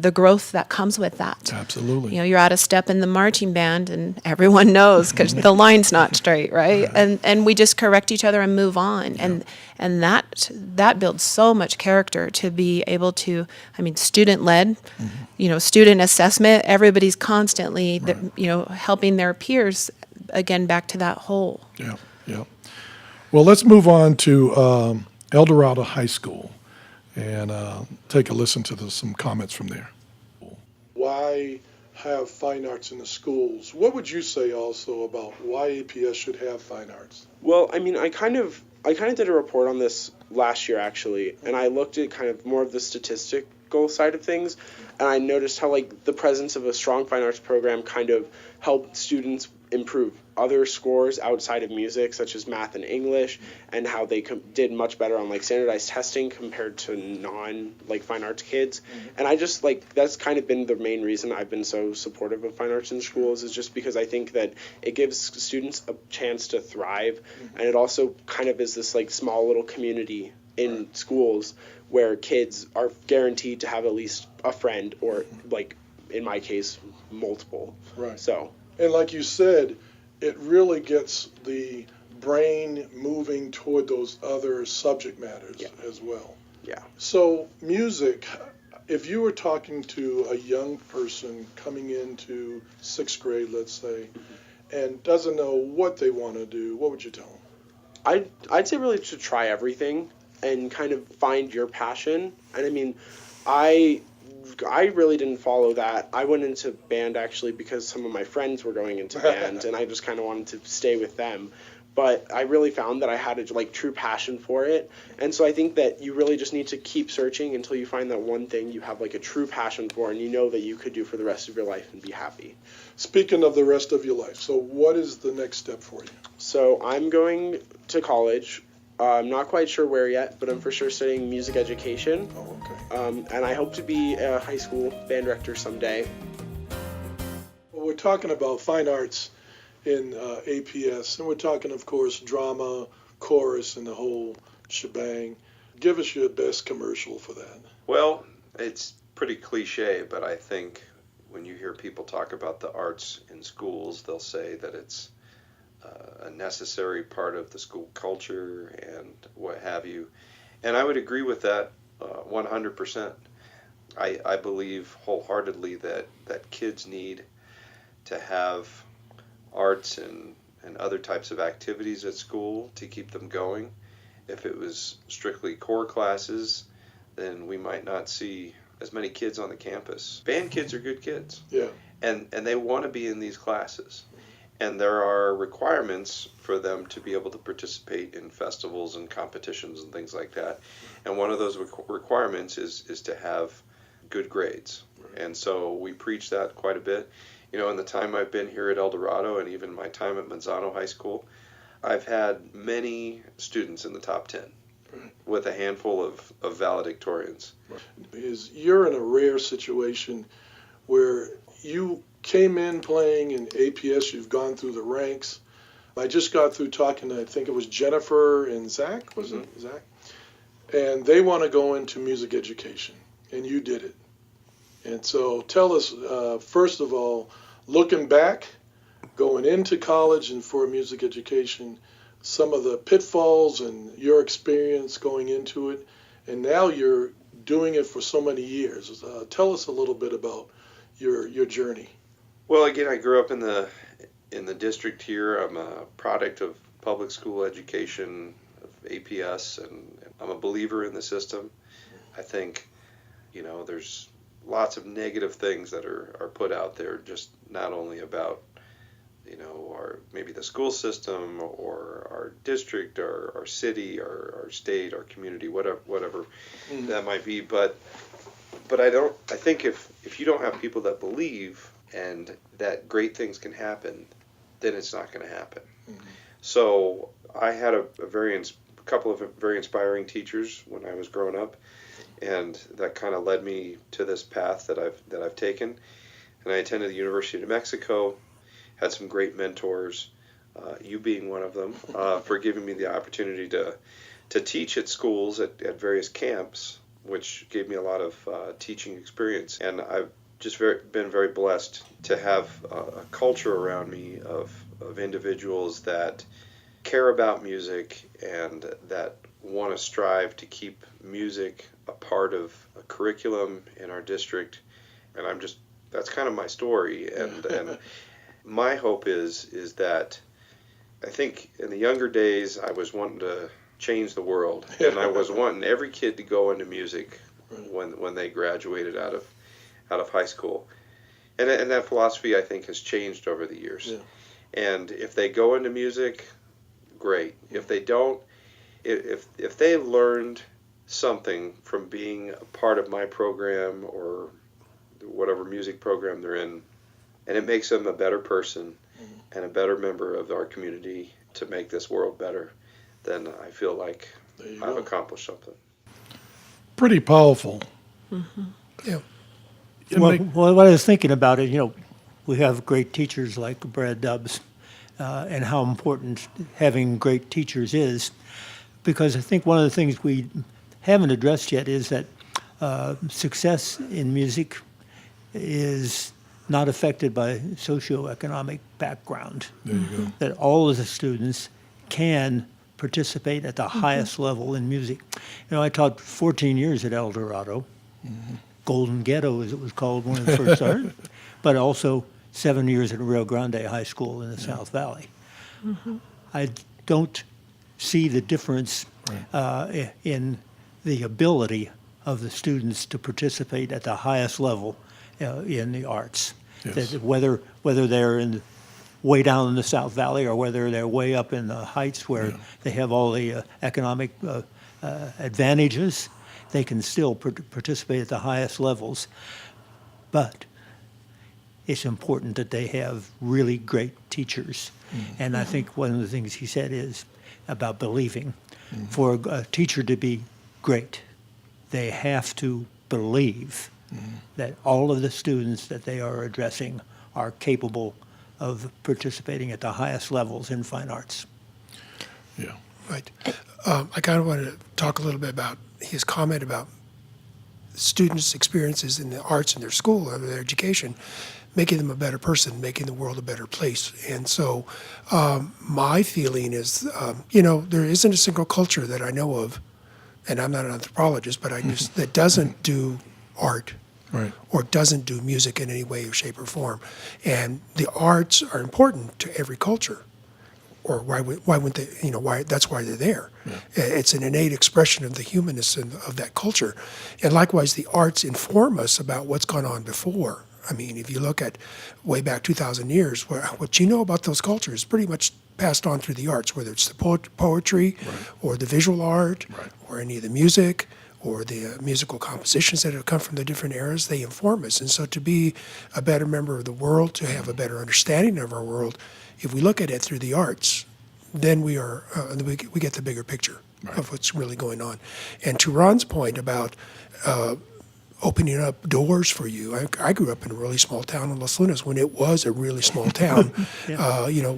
the growth that comes with that. Absolutely. You know, you're out of step in the marching band, and everyone knows because the line's not straight, right? And we just correct each other and move on, and that builds so much character to be able to. I mean, student-led, you know, student assessment. Everybody's constantly, you know, helping their peers. Again, back to that whole. Yeah. Well, let's move on to El Dorado High School and take a listen to some comments from there. Why have fine arts in the schools? What would you say also about why APS should have fine arts? Well, I mean, I kind of did a report on this last year, actually, and I looked at kind of more of the statistical side of things, and I noticed how, like, the presence of a strong fine arts program kind of helped students improve other scores outside of music, such as math and English, and how they did much better on, like, standardized testing compared to fine arts kids. And I just, that's kind of been the main reason I've been so supportive of fine arts in schools, is just because I think that it gives students a chance to thrive, and it also kind of is this, like, small little community in schools where kids are guaranteed to have at least a friend or, like, in my case, multiple. Right. So. And like you said, it really gets the brain moving toward those other subject matters as well. Yeah. So music, if you were talking to a young person coming into 6th grade, let's say, and doesn't know what they want to do, what would you tell them? I'd say really to try everything and kind of find your passion. And I mean, I really didn't follow that. I went into band actually because some of my friends were going into band, and I just kind of wanted to stay with them. But I really found that I had a like true passion for it. And so I think that you really just need to keep searching until you find that one thing you have like a true passion for and you know that you could do for the rest of your life and be happy. Speaking of the rest of your life, so what is the next step for you? So I'm going to college. I'm not quite sure where yet, but I'm for sure studying music education. Oh, okay. And I hope to be a high school band director someday. Well, we're talking about fine arts in APS, and we're talking, of course, drama, chorus, and the whole shebang. Give us your best commercial for that. Well, it's pretty cliche, but I think when you hear people talk about the arts in schools, they'll say that it's a necessary part of the school culture and what have you. And I would agree with that 100%. I believe wholeheartedly that kids need to have arts and other types of activities at school to keep them going. If it was strictly core classes, then we might not see as many kids on the campus. Band kids are good kids. Yeah. And they want to be in these classes. And there are requirements for them to be able to participate in festivals and competitions and things like that. And one of those requirements is to have good grades. Right. And so we preach that quite a bit. You know, in the time I've been here at El Dorado and even my time at Manzano High School, I've had many students in the top 10 with a handful of valedictorians. You're in a rare situation where you came in playing in APS, you've gone through the ranks. I just got through talking to, I think it was Jennifer and Zach, was it? Zach? And they want to go into music education, and you did it. And so tell us, first of all, looking back, going into college and for music education, some of the pitfalls and your experience going into it, and now you're doing it for so many years. Tell us a little bit about your journey. Well, again, I grew up in the district here. I'm a product of public school education, of APS, and I'm a believer in the system. I think, you know, there's lots of negative things that are put out there, just not only about, you know, maybe the school system or our district or our city or our state, our community, whatever that might be. But I think if you don't have people that believe and that great things can happen, then it's not going to happen. Mm-hmm. So I had a couple of very inspiring teachers when I was growing up, and that kind of led me to this path that I've taken. And I attended the University of New Mexico, had some great mentors, you being one of them, for giving me the opportunity to teach at schools at various camps, which gave me a lot of teaching experience. And I've just been very blessed to have a culture around me of individuals that care about music and that want to strive to keep music a part of a curriculum in our district. And that's kind of my story. And my hope is that I think in the younger days I was wanting to change the world, and I was wanting every kid to go into music when they graduated out of high school. And that philosophy, I think, has changed over the years. Yeah. And if they go into music, great. If they don't, if they learned something from being a part of my program or whatever music program they're in, and it makes them a better person and a better member of our community to make this world better, then I feel like I've accomplished something. Pretty powerful. Mm-hmm. Yeah. Well, what I was thinking about it, you know, we have great teachers like Brad Dubs, and how important having great teachers is. because I think one of the things we haven't addressed yet is that success in music is not affected by socioeconomic background. There you go. That all of the students can participate at the highest level in music. You know, I taught 14 years at El Dorado, Golden Ghetto as it was called when it first started, but also 7 years at Rio Grande High School in the South Valley. I don't see the difference in the ability of the students to participate at the highest level in the arts. Yes. That whether they're way down in the South Valley or whether they're way up in the heights where they have all the economic advantages, they can still participate at the highest levels. But it's important that they have really great teachers. And I think one of the things he said is about believing. For a teacher to be great, they have to believe that all of the students that they are addressing are capable of participating at the highest levels in fine arts. Yeah. Right. I kind of wanted to talk a little bit about his comment about students' experiences in the arts in their school, in their education, making them a better person, making the world a better place. And so my feeling is, there isn't a single culture that I know of, and I'm not an anthropologist, but I just that doesn't do art. Right. Or doesn't do music in any way, shape, or form. And the arts are important to every culture. Or why wouldn't they, that's why they're there. Yeah. It's an innate expression of the humanness of that culture. And likewise, the arts inform us about what's gone on before. I mean, if you look at way back 2,000 years, what you know about those cultures is pretty much passed on through the arts, whether it's the poetry or the visual art or any of the music, or the musical compositions that have come from the different eras, they inform us. And so to be a better member of the world, to have a better understanding of our world, if we look at it through the arts, then we get the bigger picture of what's really going on. And to Ron's point about opening up doors for you. I grew up in a really small town in Los Lunas when it was a really small town.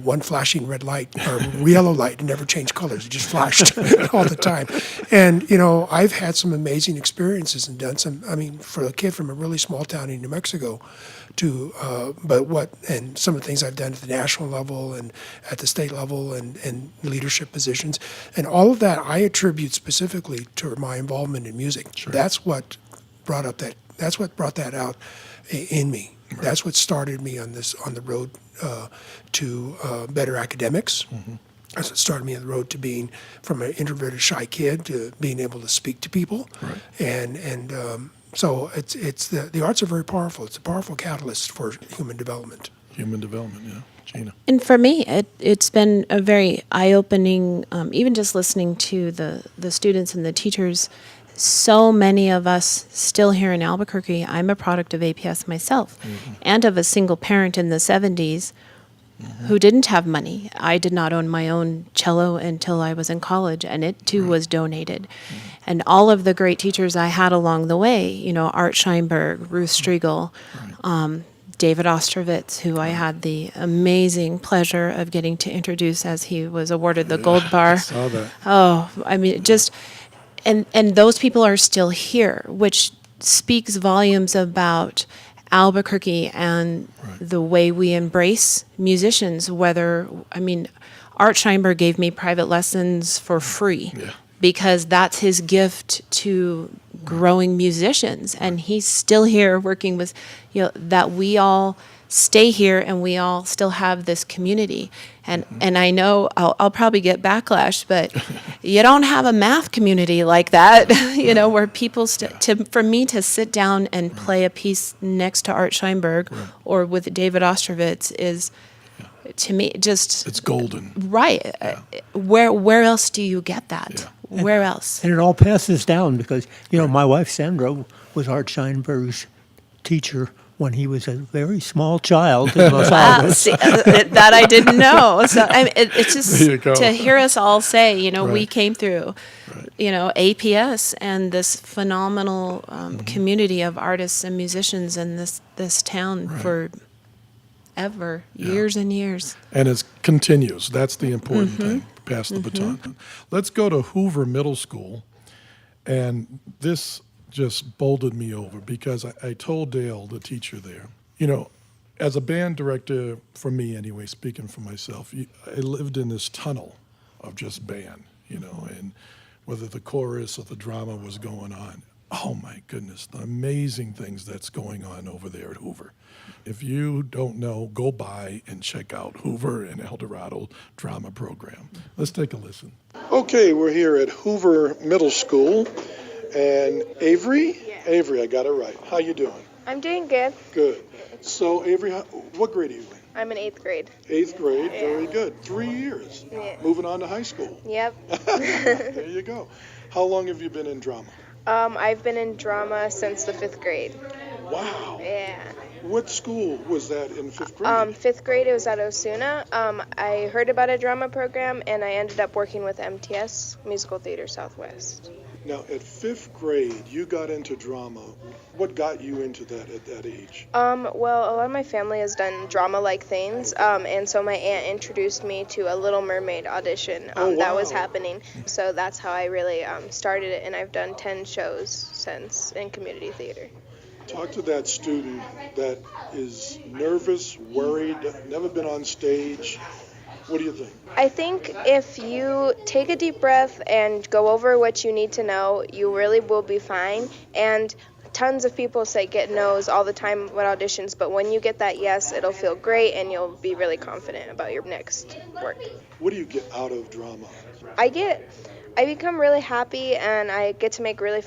One flashing red light or yellow light never changed colors. It just flashed all the time. And, I've had some amazing experiences and done some, for a kid from a really small town in New Mexico and some of the things I've done at the national level and at the state level and leadership positions. And all of that I attribute specifically to my involvement in music. Sure. That's what brought that out in me. Right. That's what started me on the road to better academics. That's what started me on the road to being from an introverted, shy kid to being able to speak to people. Right. And so it's the arts are very powerful. It's a powerful catalyst for human development. Human development, yeah. Gina. And for me, it's been a very eye-opening, even just listening to the students and the teachers. So many of us still here in Albuquerque, I'm a product of APS myself, and of a single parent in the 70s who didn't have money. I did not own my own cello until I was in college, and it too was donated. And all of the great teachers I had along the way, Art Scheinberg, Ruth Striegel, David Ostrovitz, who I had the amazing pleasure of getting to introduce as he was awarded the Gold Bar. I saw that. Oh, just... And those people are still here, which speaks volumes about Albuquerque and the way we embrace musicians. Art Scheinberg gave me private lessons for free because that's his gift to growing musicians. And he's still here working with, that we all stay here and we all still have this community. And I know I'll probably get backlash, but you don't have a math community like that, where people, for me to sit down and play a piece next to Art Scheinberg or with David Ostrovitz is, to me, just... It's golden. Right. Yeah. Where else do you get that? Yeah. Where else? And it all passes down because, my wife, Sandra, was Art Scheinberg's teacher when he was a very small child in Los Alamos. That I didn't know. So it's just to hear us all say, we came through, APS and this phenomenal community of artists and musicians in this town for years and years. And it continues. That's the important thing. pass the baton. Let's go to Hoover Middle School. And this just bowled me over because I told Dale, the teacher there, as a band director, for me anyway, speaking for myself, I lived in this tunnel of just band, and whether the chorus or the drama was going on. Oh my goodness, the amazing things that's going on over there at Hoover. If you don't know, go by and check out Hoover and El Dorado drama program. Let's take a listen. Okay, we're here at Hoover Middle School, and Avery, I got it right. How you doing? I'm doing good. Good. So Avery, what grade are you in? I'm in 8th grade. 8th grade, very good. 3 years. Yeah. Moving on to high school. Yep. There you go. How long have you been in drama? I've been in drama since the 5th grade. Wow. Yeah. What school was that in 5th grade? 5th grade, it was at Osuna. I heard about a drama program, and I ended up working with MTS, Musical Theater Southwest. Now, at 5th grade, you got into drama. What got you into that at that age? Well, a lot of my family has done drama-like things, and so my aunt introduced me to a Little Mermaid audition that was happening. So that's how I really started it, and I've done 10 shows since in community theater. Talk to that student that is nervous, worried, never been on stage. What do you think? I think if you take a deep breath and go over what you need to know, you really will be fine. And tons of people get no's all the time with auditions, but when you get that yes, it'll feel great and you'll be really confident about your next work. What do you get out of drama? I become really happy, and I get to make really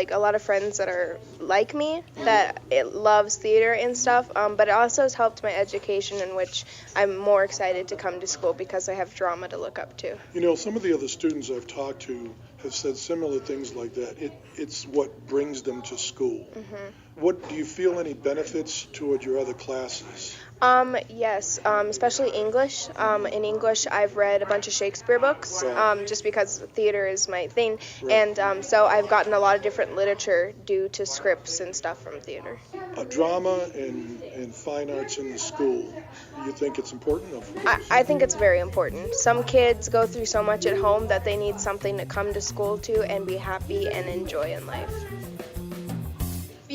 a lot of friends that are like me, that it loves theater and stuff, but it also has helped my education, in which I'm more excited to come to school because I have drama to look up to. Some of the other students I've talked to have said similar things like that. It's what brings them to school. What do you feel any benefits toward your other classes? Yes, especially English. In English, I've read a bunch of Shakespeare books, just because theater is my thing, and so I've gotten a lot of different literature due to scripts and stuff from theater. Drama and fine arts in the school, you think it's important? I think it's very important. Some kids go through so much at home that they need something to come to school to and be happy and enjoy in life.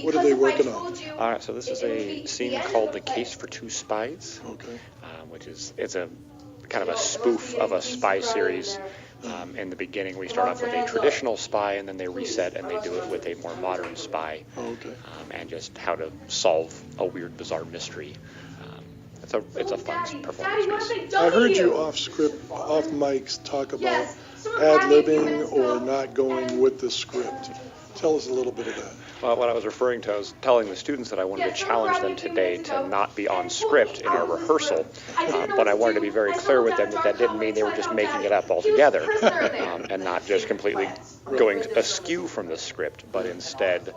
What are they working on? All right, so this is a scene called The Case for Two Spies, okay. It's a kind of a spoof of a spy series. In the beginning, we start off with a traditional spy, and then they reset and they do it with a more modern spy, and just how to solve a weird, bizarre mystery. It's a fun performance piece. I heard you off mics talk about ad-libbing or not going with the script. Tell us a little bit of that. Well, what I was referring to, I was telling the students that I wanted to challenge them today to not be on script in our rehearsal, but I wanted to be very clear with them that didn't mean they were just making it up altogether, and not just completely going askew from the script, but instead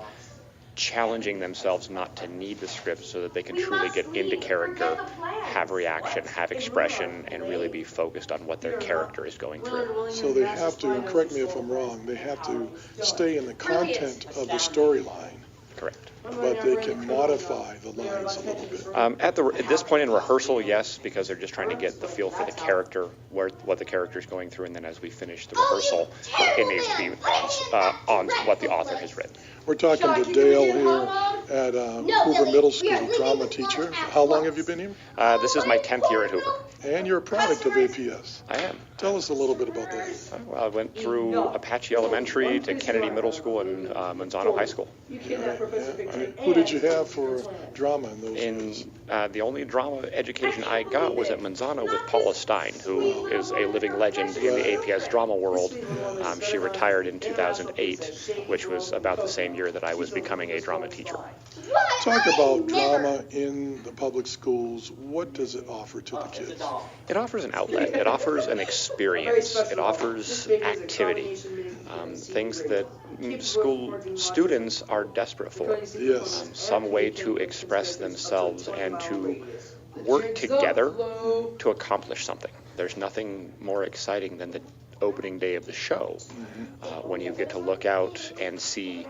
challenging themselves not to need the script so that they can truly get into character, have reaction, have expression, and really be focused on what their character is going through. So they have to, correct me if I'm wrong, they have to stay in the content of the storyline. Correct. But they can modify the lines a little bit. At this point in rehearsal, yes, because they're just trying to get the feel for the character, what the character is going through, and then as we finish the rehearsal, it needs to be on what the author has written. We're talking to Dale here at Hoover Middle School, drama teacher. How long have you been here? This is my 10th year at Hoover. And you're a product of APS. I am. Tell us a little bit about that. Well, I went through Apache Elementary to Kennedy Middle School and Manzano High School. Who did you have for drama in those years? The only drama education I got was at Manzano with Paula Stein, who is a living legend in the APS drama world. She retired in 2008, which was about the same year that I was becoming a drama teacher. Talk about drama in the public schools. What does it offer to the kids? It offers an outlet. It offers an experience. It offers activity. Things that school students are desperate for. Yes. Some way to express themselves and to work together to accomplish something. There's nothing more exciting than the opening day of the show, when you get to look out and see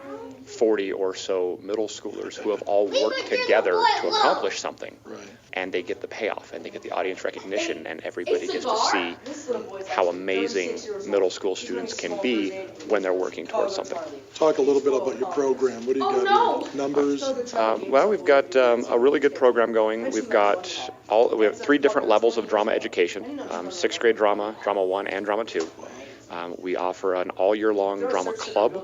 40 or so middle schoolers who have all worked together to accomplish something. Right. and they get the payoff, and they get the audience recognition, and everybody gets to see how amazing middle school students can be when they're working towards something. Talk a little bit about your program. What do you got here? Numbers? Well, we've got a really good program going. We have 3 different levels of drama education, 6th grade drama, drama 1, and drama 2. We offer an all-year-long drama club.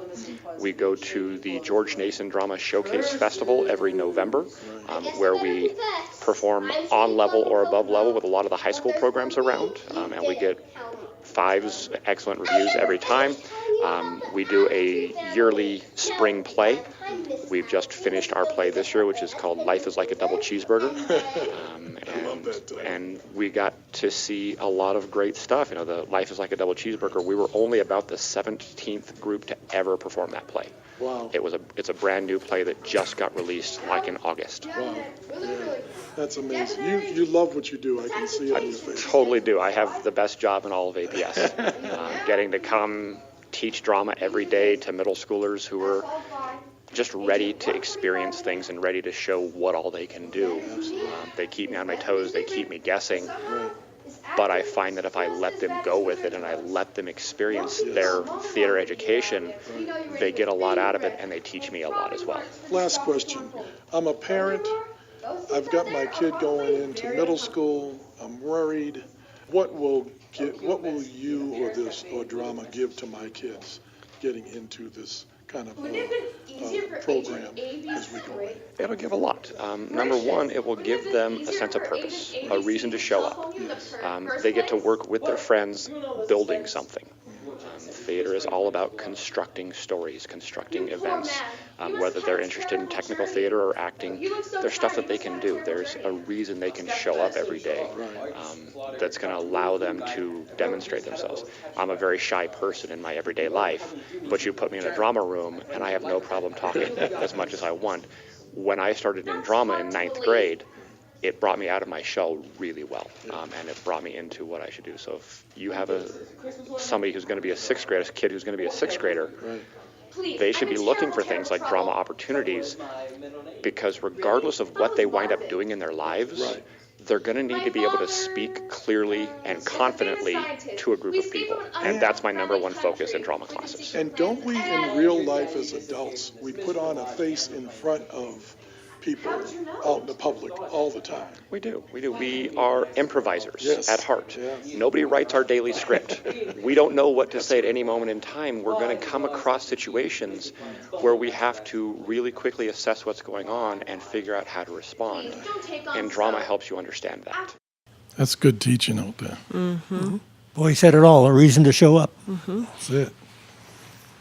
We go to the George Nason Drama Showcase Festival every November, where we perform on level or above level with a lot of the high school programs around, and we get 5s, excellent reviews every time. We do a yearly spring play. We've just finished our play this year, which is called Life is Like a Double Cheeseburger. And we got to see a lot of great stuff. The Life is Like a Double Cheeseburger, we were only about the 17th group to ever perform that play. Wow. It's a brand new play that just got released like in August. Wow. Yeah. That's amazing. You love what you do. I can see it in your face. I totally do. I have the best job in all of APS. Getting to come teach drama every day to middle schoolers who are just ready to experience things and ready to show what all they can do. They keep me on my toes. They keep me guessing. But I find that if I let them go with it and I let them experience their theater education, they get a lot out of it and they teach me a lot as well. Last question. I'm a parent. I've got my kid going into middle school. I'm worried. What will you or drama give to my kids getting into this kind of program as we go? It'll give a lot. Number one, it will give them a sense of purpose, a reason to show up. They get to work with their friends building something. Theater is all about constructing stories, constructing events. Whether they're interested in technical theater or acting, there's stuff that they can do. There's a reason they can show up every day that's going to allow them to demonstrate themselves. I'm a very shy person in my everyday life, but you put me in a drama room and I have no problem talking as much as I want. When I started in drama in 9th grade, it brought me out of my shell really well, and it brought me into what I should do. So if you have somebody who's going to be a 6th grader, a kid who's going to be a 6th grader, they should be looking for things like drama opportunities, because regardless of what they wind up doing in their lives, they're going to need to be able to speak clearly and confidently to a group of people. And that's my number one focus in drama classes. And don't we, in real life as adults, we put on a face in front of people out in the public all the time? We do. We are improvisers at heart. Yes. Nobody writes our daily script. We don't know what to say at any moment in time. We're going to come across situations where we have to really quickly assess what's going on and figure out how to respond. And drama helps you understand that. That's good teaching out there. Mm-hmm. Boy, he said it all, a reason to show up. Mm-hmm. That's it.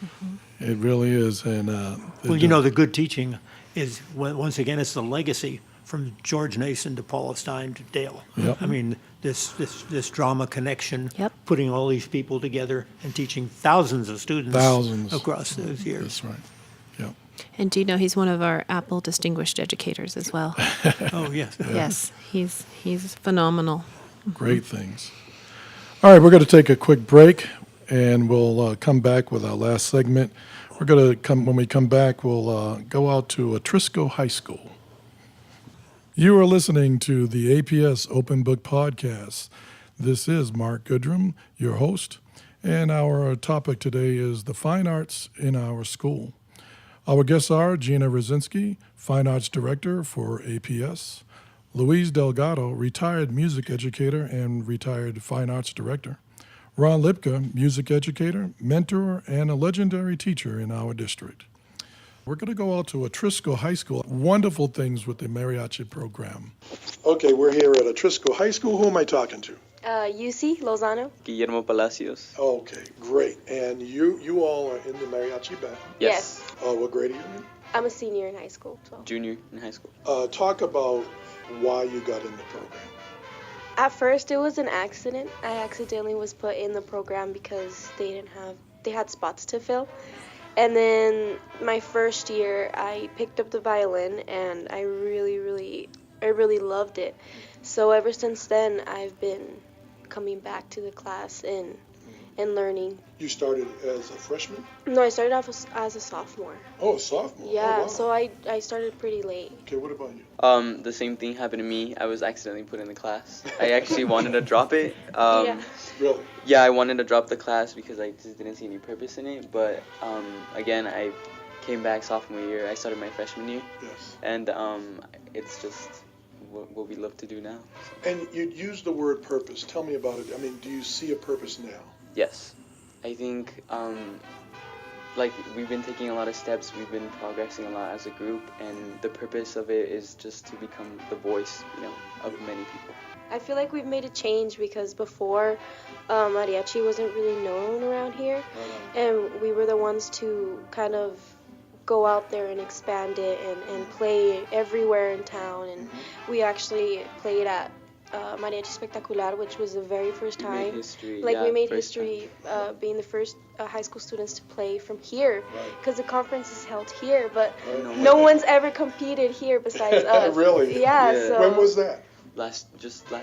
Mm-hmm. It really is. And the good teaching is, once again, it's the legacy from George Nason to Paula Stein to Dale. Yep. I mean, this drama connection, putting all these people together and teaching thousands of students across those years. That's right. Yep. And do you know he's one of our Apple Distinguished Educators as well? Oh, yes. Yeah. Yes, he's phenomenal. Great things. All right, we're going to take a quick break, and we'll come back with our last segment. We're going to when we come back, we'll go out to Atrisco High School. You are listening to the APS Open Book Podcast. This is Mark Goodrum, your host, and our topic today is the fine arts in our school. Our guests are Gina Rosinski, Fine Arts Director for APS, Louise Delgado, retired music educator and retired Fine Arts Director, Ron Lipka, music educator, mentor, and a legendary teacher in our district. We're going to go out to Atrisco High School. Wonderful things with the mariachi program. Okay, we're here at Atrisco High School. Who am I talking to? UC Lozano. Guillermo Palacios. Okay, great. And you all are in the mariachi band? Yes. What grade are you in? I'm a senior in high school. Junior in high school. Talk about why you got in the program. At first, it was an accident. I accidentally was put in the program because they had spots to fill. And then my first year, I picked up the violin, and I really loved it. So ever since then, I've been coming back to the class, and and learning. You started as a freshman? No, I started off as a sophomore. Oh, a sophomore. Yeah, Oh, wow. so I started pretty late. Okay, what about you? The same thing happened to me. I was accidentally put in the class. I actually wanted to drop it. Yeah. Really? Yeah, I wanted to drop the class because I just didn't see any purpose in it. But again, I came back sophomore year. I started my freshman year. Yes. And it's just what we love to do now. And you used the word purpose. Tell me about it. I mean, do you see a purpose now? Yes. I think like we've been taking a lot of steps. We've been progressing a lot as a group, and the purpose of it is just to become the voice, of many people. I feel like we've made a change because before mariachi wasn't really known around here, and we were the ones to kind of go out there and expand it and play everywhere in town. And we actually played at Mariachi Spectacular, which was the very first time. We made history. We made history being the first high school students to play from here, because the conference is held here, but no one's ever competed here besides us. Really? Yeah. So when was that? Last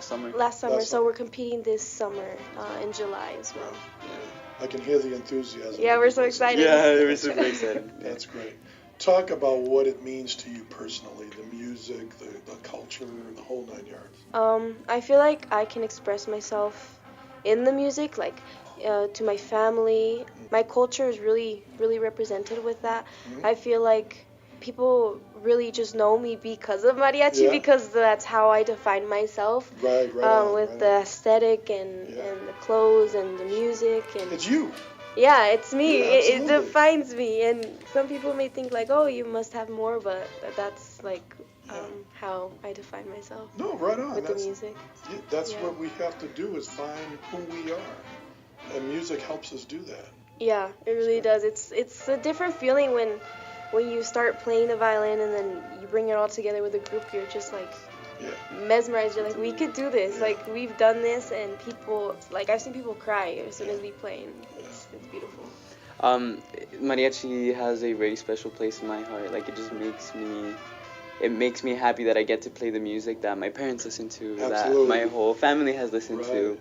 summer. Last summer. So we're competing this summer in July as well. I can hear the enthusiasm. Yeah, we're so excited. Yeah, we're super excited. That's great. Talk about what it means to you personally, the music, the culture, the whole 9 yards. I feel like I can express myself in the music, like to my family. My culture is really, really represented with that. I feel like people really just know me because of mariachi, because that's how I define myself. With the aesthetic and the clothes and the music. And it's you. Yeah, it's me. Yeah, it defines me. And some people may think like, oh, you must have more, but that's like how I define myself. No, right on. With the music. That's what we have to do, is find who we are. And music helps us do that. Yeah, it really does. It's a different feeling when you start playing the violin and then you bring it all together with a group. You're just like mesmerized. You're like, we could do this. Like, we've done this, and people, like, I've seen people cry as soon as we play, and it's beautiful. Mariachi has a very special place in my heart. Like, it just makes me happy that I get to play the music that my parents listen to, that my whole family has listened to.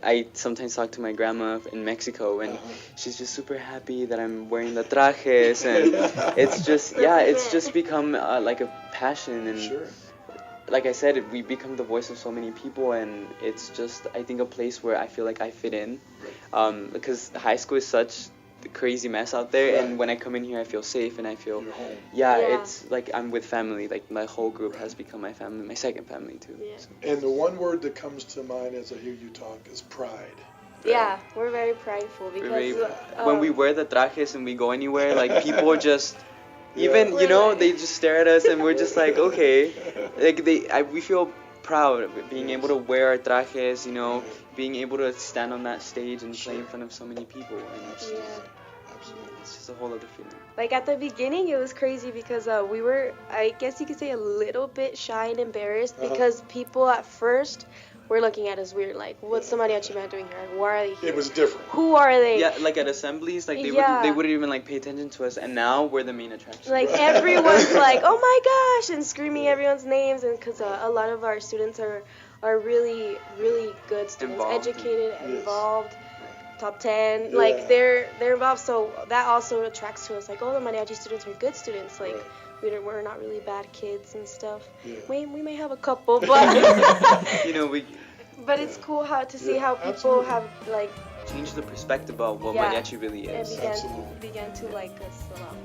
I sometimes talk to my grandma in Mexico, and she's just super happy that I'm wearing the trajes, and it's just become like a passion, and like I said, we become the voice of so many people, and it's just, I think, a place where I feel like I fit in, because high school is such a crazy mess out there, and when I come in here I feel safe, and I feel it's like I'm with family. Like, my whole group has become my family, my second family too. So. And the one word that comes to mind as I hear you talk is pride. Yeah, we're very prideful because when we wear the trajes and we go anywhere, like, people just even they just stare at us, and we're just like, okay, like we feel proud of being able to wear our trajes, being able to stand on that stage and play in front of so many people, and it's just a whole other feeling. Like, at the beginning, it was crazy because we were, I guess you could say, a little bit shy and embarrassed because people at first were looking at us weird, like, what's the mariachi man doing here? Like, why are they here? It was different. Who are they? Yeah, like at assemblies, like they wouldn't even like pay attention to us, and now we're the main attraction. Like, everyone's like, oh my gosh, and screaming everyone's names, and because a lot of our students are really, really good students, educated, involved, top 10, like they're involved, so that also attracts to us, like, oh, the mariachi students are good students, like we're not really bad kids and stuff. We may have a couple, but but it's cool to see how people have like changed the perspective of what mariachi really is, and began to like us a lot.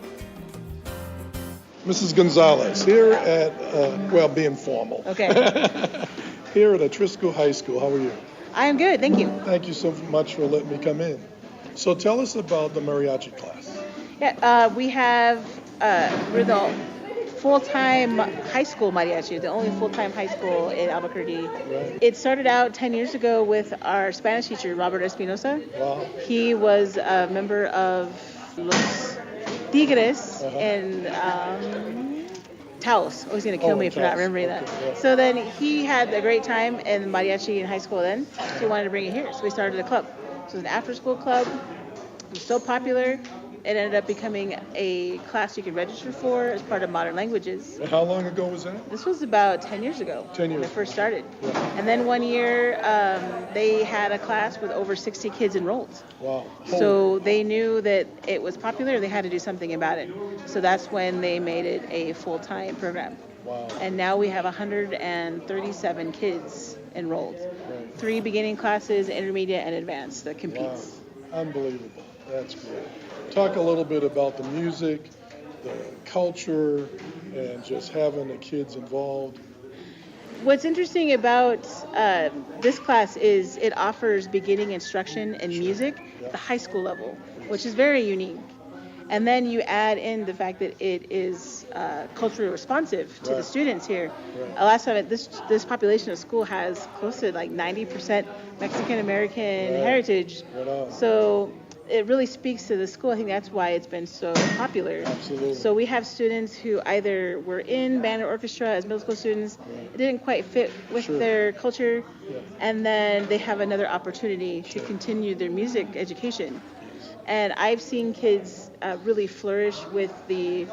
Mrs. Gonzalez, here at being formal. Okay. Here at Atrisco High School, how are you? I am good, thank you. Thank you so much for letting me come in. So tell us about the mariachi class. Yeah, we're the full-time high school mariachi, the only full-time high school in Albuquerque. Right. It started out 10 years ago with our Spanish teacher, Robert Espinosa. Wow. He was a member of Los Tigres and Taos. Oh, he's going to kill me for not remembering that. Yeah. So then he had a great time in mariachi in high school then. So he wanted to bring it here. So we started a club. So it was an after-school club. It was so popular. it ended up becoming a class you could register for as part of modern languages. And how long ago was that? This was about 10 years ago. 10 years. When I first started. Yeah. And then one year, they had a class with over 60 kids enrolled. Wow. So they knew that it was popular. They had to do something about it. So that's when they made it a full-time program. Wow. And now we have 137 kids enrolled. Right. 3 beginning classes, intermediate, and advanced that competes. Wow. Unbelievable. That's great. Talk a little bit about the music, the culture, and just having the kids involved. What's interesting about this class is it offers beginning instruction in music at the high school level, which is very unique. And then you add in the fact that it is culturally responsive to the students here. Last time, this population of school has close to like 90% Mexican American heritage. So it really speaks to the school. I think that's why it's been so popular. Absolutely. So we have students who either were in band or orchestra as middle school students. It didn't quite fit with their culture. And then they have another opportunity to continue their music education. And I've seen kids really flourish with the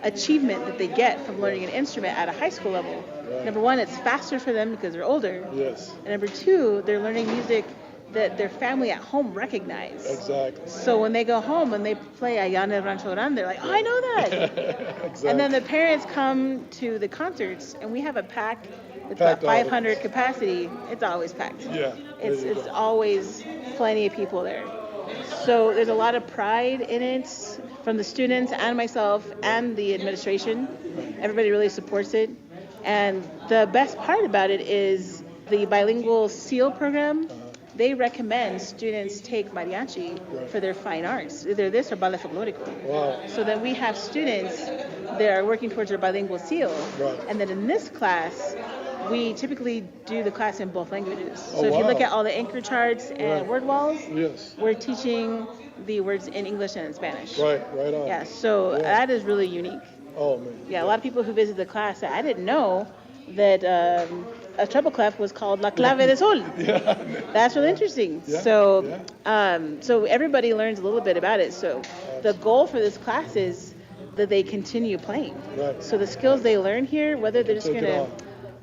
achievement that they get from learning an instrument at a high school level. Number one, it's faster for them because they're older. Yes. And number two, they're learning music that their family at home recognize. Exactly. So when they go home and they play Allá en el Rancho Grande, they're like, oh, I know that. Exactly. And then the parents come to the concerts, and we have a pack that's Packed about 500 capacity. It's always packed. Yeah. It's always plenty of people there. So there's a lot of pride in it from the students and myself and the administration. Everybody really supports it. And the best part about it is the bilingual SEAL program. They recommend students take mariachi for their fine arts, either this or ballet folklorico. Wow. So then we have students that are working towards their bilingual SEAL. Right. And then in this class, we typically do the class in both languages. Oh, So if you look wow. at all the anchor charts and word walls, Yes. we're teaching the words in English and in Spanish. Right on. Yeah, so that is really unique. Oh, man. Yeah, a lot of people who visit the class say, I didn't know that a treble clef was called La Clave de Sol. That's really interesting. Yeah, So everybody learns a little bit about it. So the goal for this class is that they continue playing. Right. So the skills they learn here, whether they're just Take going it to, on.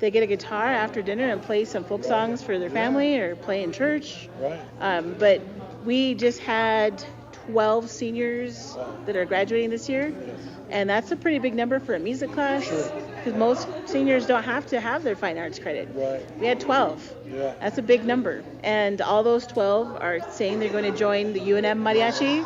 they get a guitar after dinner and play some folk songs for their family or play in church. Right. But we just had 12 seniors that are graduating this year. And that's a pretty big number for a music class. Because most seniors don't have to have their fine arts credit. Right. We had 12. Yeah. That's a big number. And all those 12 are saying they're going to join the UNM Mariachi,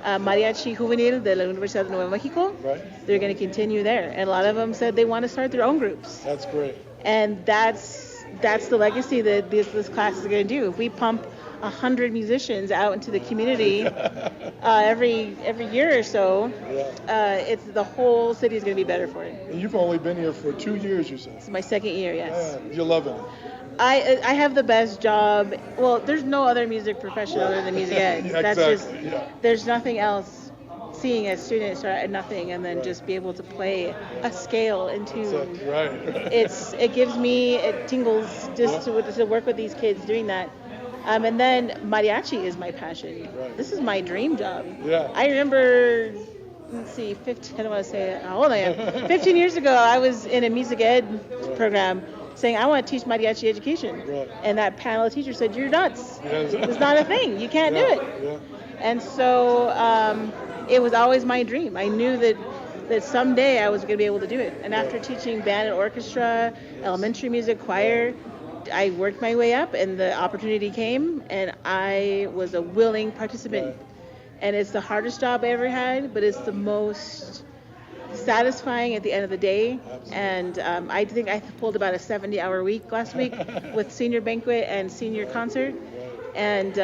Mariachi Juvenil de la Universidad de Nuevo Mexico. Right. They're going to continue there. And a lot of them said they want to start their own groups. That's great. And that's the legacy that this class is going to do. If we pump 100 musicians out into the community every year or so, it's the whole city is going to be better for it. And you've only been here for 2 years, you said. It's my second year, yes. Yeah, you're loving it. I have the best job. Well, there's no other music profession other than music ed. That's Exactly, just there's nothing else. Seeing a student start at nothing and then just be able to play a scale and tune. Right. It gives me tingles just to work with these kids doing that. And then mariachi is my passion. This is my dream job. Yeah. I remember, let's see, 15, I don't want to say how old I am. 15 years ago, I was in a music ed program saying, I want to teach mariachi education. Right. And that panel of teachers said, you're nuts. Yes. It's not a thing. You can't do it. Yeah. And so it was always my dream. I knew that someday I was going to be able to do it. And after teaching band and orchestra, elementary music, choir, I worked my way up and the opportunity came and I was a willing participant. And it's the hardest job I ever had, but it's the most satisfying at the end of the day. And I think I pulled about a 70-hour week last week with senior banquet and senior concert. And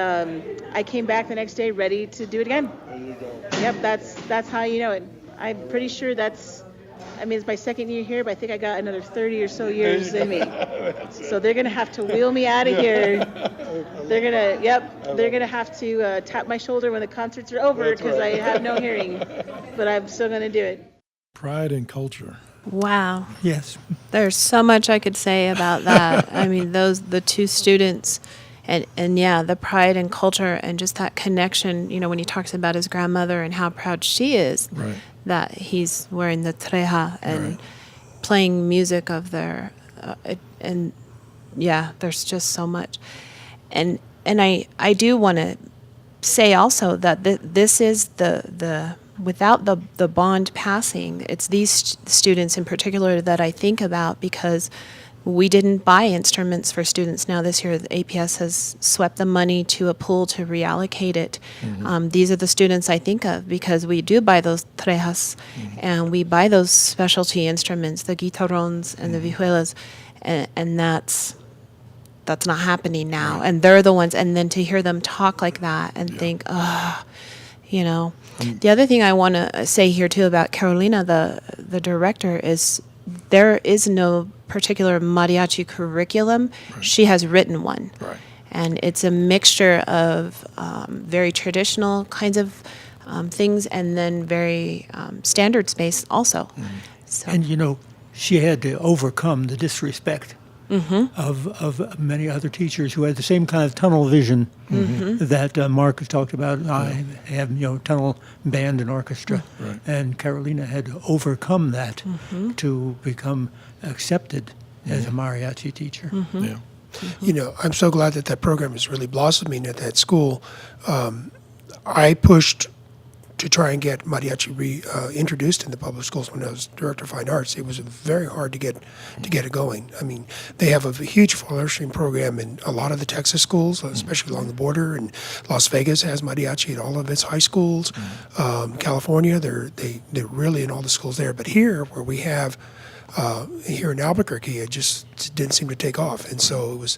I came back the next day ready to do it again. There you go. Yep, that's how you know it. I'm pretty sure it's my second year here, but I think I got another 30 or so years in me. So they're going to have to wheel me out of here. They're going to have to tap my shoulder when the concerts are over because I have no hearing. But I'm still going to do it. Pride and culture. Wow. Yes. There's so much I could say about that. I mean, the two students and yeah, the pride and culture and just that connection, when he talks about his grandmother and how proud she is that he's wearing the treja and playing music of their, and yeah, there's just so much. And I do want to say also that this is the without the bond passing, it's these students in particular that I think about, because we didn't buy instruments for students. Now this year, the APS has swept the money to a pool to reallocate it. These are the students I think of, because we do buy those trejas, and we buy those specialty instruments, the guitarrons and the vihuelas, and that's not happening now. And they're the ones, and then to hear them talk like that and think, The other thing I want to say here too about Carolina, the director, is there is no particular mariachi curriculum. She has written one. And it's a mixture of very traditional kinds of things, and then very standards-based also. So. And she had to overcome the disrespect of many other teachers who had the same kind of tunnel vision that Mark has talked about. I have tunnel band and orchestra, and Carolina had to overcome that to become accepted as a mariachi teacher. I'm so glad that program is really blossoming at that school. I pushed to try and get mariachi introduced in the public schools when I was director of fine arts. It was very hard to get it going. I mean, they have a huge flourishing program in a lot of the Texas schools, especially along the border, and Las Vegas has mariachi at all of its high schools. California, they're really in all the schools there. But here, where we have here in Albuquerque, it just didn't seem to take off, and so it was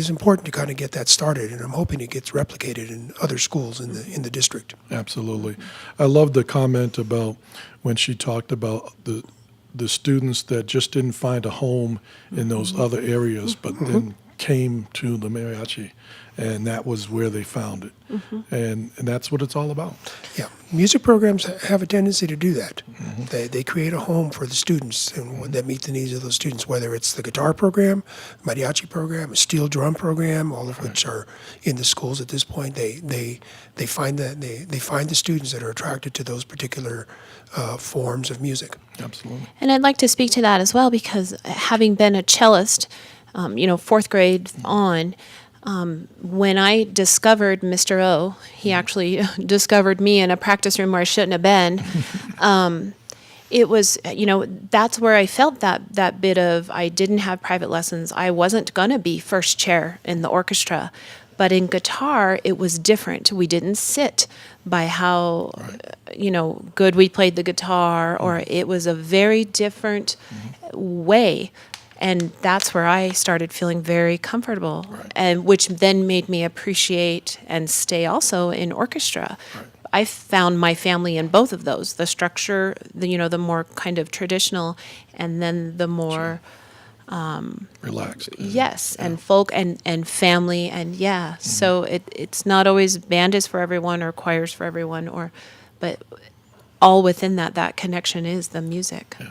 important to kind of get that started, and I'm hoping it gets replicated in other schools in the district. Absolutely. I love the comment about when she talked about the students that just didn't find a home in those other areas, but then came to the mariachi, and that was where they found it. And that's what it's all about. Yeah, music programs have a tendency to do that. They create a home for the students and that meet the needs of those students, whether it's the guitar program, mariachi program, a steel drum program, all of which are in the schools at this point. They find the students that are attracted to those particular forms of music. Absolutely. And I'd like to speak to that as well, because having been a cellist, fourth grade on, when I discovered Mr. O, he actually discovered me in a practice room where I shouldn't have been. It was, that's where I felt that bit of, I didn't have private lessons. I wasn't going to be first chair in the orchestra. But in guitar, it was different. We didn't sit by how, good we played the guitar, or it was a very different way. And that's where I started feeling very comfortable, and which then made me appreciate and stay also in orchestra. I found my family in both of those, the structure, the more kind of traditional, and then the more relaxed. Yes, and folk and family, and so it's not always band is for everyone or choirs for everyone, but all within that connection is the music. Yeah.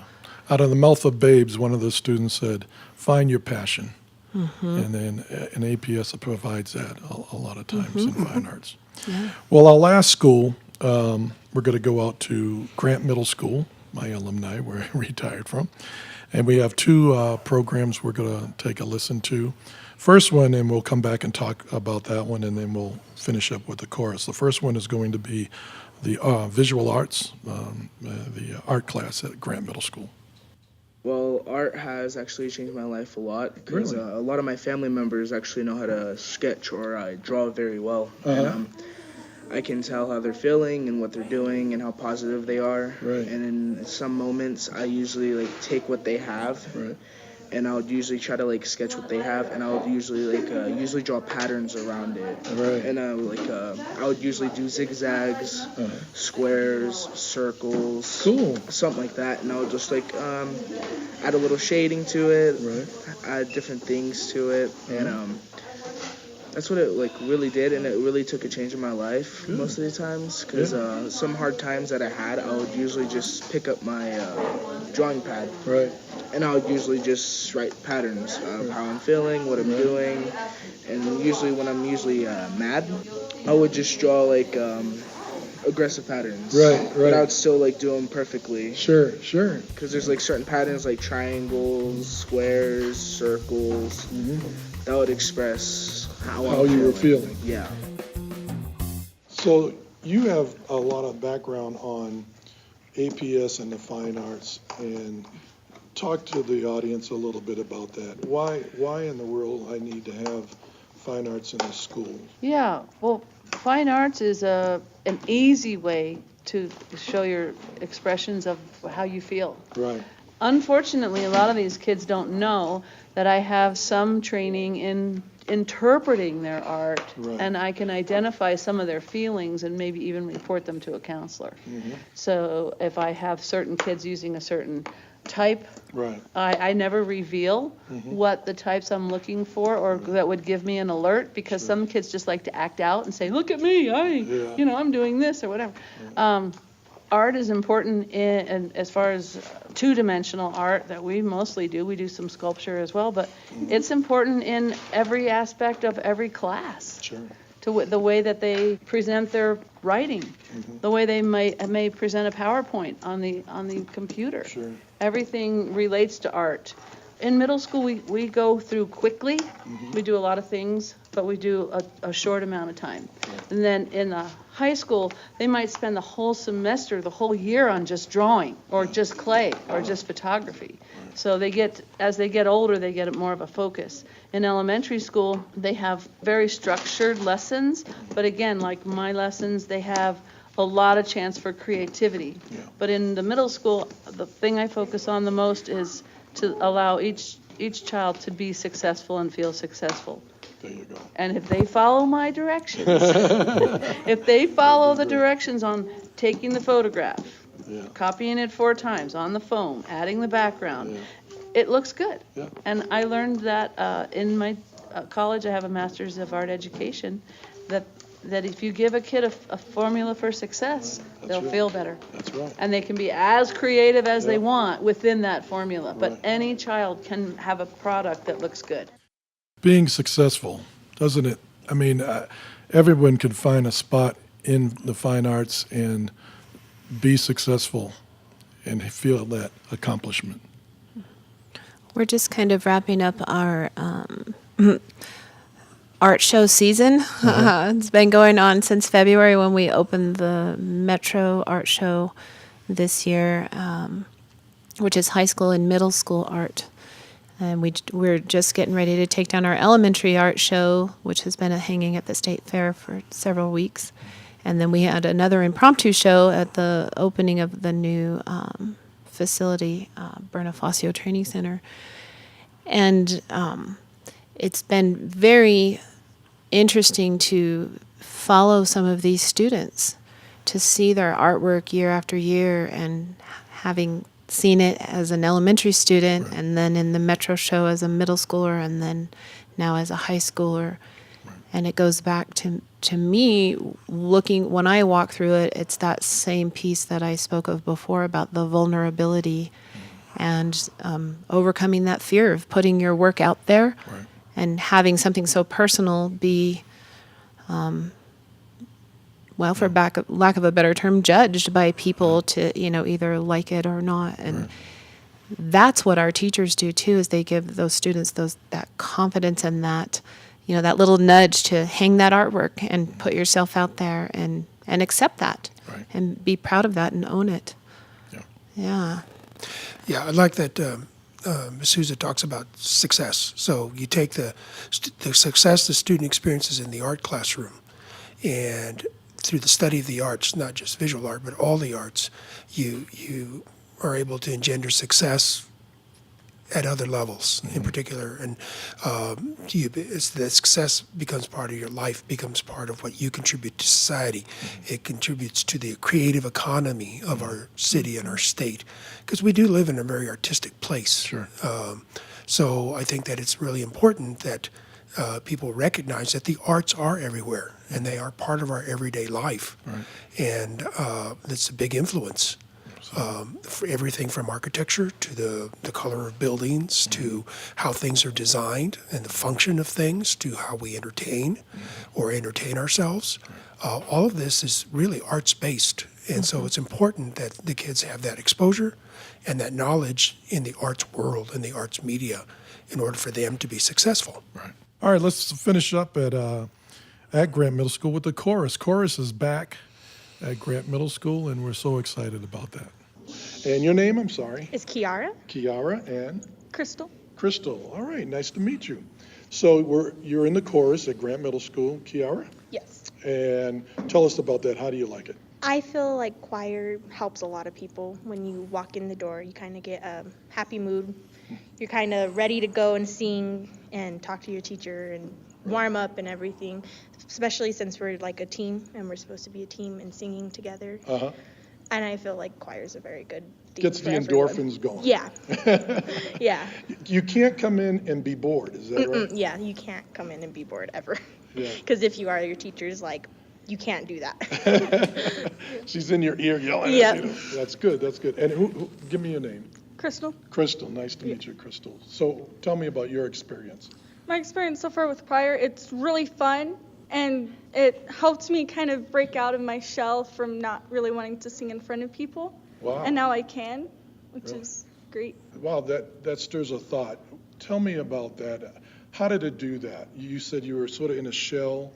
Out of the mouth of babes, one of the students said, "Find your passion," and then an APS provides that a lot of times in fine arts. Yeah. Well, our last school, we're going to go out to Grant Middle School, my alumni, where I retired from, and we have two programs we're going to take a listen to. First one, and we'll come back and talk about that one, and then we'll finish up with the chorus. The first one is going to be the visual arts, the art class at Grant Middle School. Well, art has actually changed my life a lot, because a lot of my family members actually know how to sketch or draw very well. And I can tell how they're feeling and what they're doing and how positive they are. And in some moments, I usually take what they have, and I would usually try to sketch what they have, and I would usually usually draw patterns around it. And I would usually do zigzags, squares, circles, something like that, and I would just add a little shading to it, add different things to it, and that's what it really did, and it really took a change in my life most of the times, because some hard times that I had, I would usually just pick up my drawing pad and I'll usually just write patterns of how I'm feeling, what I'm doing, and usually when I'm mad, I would just draw like aggressive patterns. Right. But I would still like do them perfectly. Sure. Because there's like certain patterns like triangles, squares, circles that would express how you were feeling. Yeah. So you have a lot of background on APS and the fine arts, and talk to the audience a little bit about that. Why in the world I need to have fine arts in the school? Yeah, well, fine arts is an easy way to show your expressions of how you feel. Right. Unfortunately, a lot of these kids don't know that I have some training in interpreting their art, Right. and I can identify some of their feelings and maybe even report them to a counselor. Mm-hmm. So if I have certain kids using a certain type, Right. I never reveal Mm-hmm. what the types I'm looking for, or that would give me an alert, because some kids just like to act out and say, look at me, I'm doing this or whatever. Art is important in as far as two-dimensional art that we mostly do. We do some sculpture as well, but it's important in every aspect of every class. Sure. To the way that they present their writing, the way they may present a PowerPoint on the computer. Sure. Everything relates to art. In middle school, we go through quickly. We do a lot of things, but we do a short amount of time. And then in the high school, they might spend the whole semester, the whole year on just drawing, or just clay, or just photography. So as they get older, they get more of a focus. In elementary school, they have very structured lessons, but again, like my lessons, they have a lot of chance for creativity. Yeah. But in the middle school, the thing I focus on the most is to allow each child to be successful and feel successful. There you go. And if they follow my directions, if they follow the directions on taking the photograph, copying it 4 times on the phone, adding the background, it looks good. Yeah. And I learned that in my college. I have a master's of art education, that if you give a kid a formula for success, they'll feel better. That's right. And they can be as creative as they want within that formula. But any child can have a product that looks good. Being successful, doesn't it? I mean, everyone can find a spot in the fine arts and be successful and feel that accomplishment. We're just kind of wrapping up our art show season. It's been going on since February when we opened the Metro Art Show this year, which is high school and middle school art. And we're just getting ready to take down our elementary art show, which has been hanging at the State Fair for several weeks. And then we had another impromptu show at the opening of the new facility, Bonifacio Training Center. And it's been very interesting to follow some of these students, to see their artwork year after year, and having seen it as an elementary student, and then in the Metro show as a middle schooler, and then now as a high schooler. And it goes back to me looking, when I walk through it, it's that same piece that I spoke of before about the vulnerability and overcoming that fear of putting your work out there and having something so personal be, well, for lack of a better term, judged by people to, either like it or not. And that's what our teachers do too, is they give those students that confidence and that, that little nudge to hang that artwork and put yourself out there and accept that and be proud of that and own it. Yeah. Yeah, I like that Ms. Souza talks about success. So you take the success the student experiences in the art classroom, and through the study of the arts, not just visual art, but all the arts, you are able to engender success at other levels in particular. And the success becomes part of your life, becomes part of what you contribute to society. It contributes to the creative economy of our city and our state, because we do live in a very artistic place. Sure. So I think that it's really important that people recognize that the arts are everywhere, and they are part of our everyday life. And it's a big influence. For everything from architecture to the color of buildings to how things are designed and the function of things to how we entertain or entertain ourselves. All of this is really arts-based, and so it's important that the kids have that exposure and that knowledge in the arts world and the arts media in order for them to be successful. Right. All right, let's finish up at Grant Middle School with the chorus. Chorus is back at Grant Middle School, and we're so excited about that. And your name, I'm sorry? It's Kiara. Kiara and? Crystal. Crystal. All right, nice to meet you. So you're in the chorus at Grant Middle School, Kiara? Yes. And tell us about that. How do you like it? I feel like choir helps a lot of people. When you walk in the door, you kind of get a happy mood. You're kind of ready to go and sing and talk to your teacher and warm up and everything, especially since we're like a team and we're supposed to be a team and singing together. Uh-huh. And I feel like choir is a very good thing. Gets the endorphins going. Yeah. Yeah. You can't come in and be bored, is that right? Yeah, you can't come in and be bored ever. Yeah. Because if you are, your teacher's like, you can't do that. She's in your ear yelling Yep. at you. That's good, that's good. And who give me your name. Crystal. Crystal, nice to meet you, Crystal. So tell me about your experience. My experience so far with choir, it's really fun, and it helped me kind of break out of my shell from not really wanting to sing in front of people. Wow. And now I can, which Really? is great. Wow, that stirs a thought. Tell me about that. How did it do that? You said you were sort of in a shell.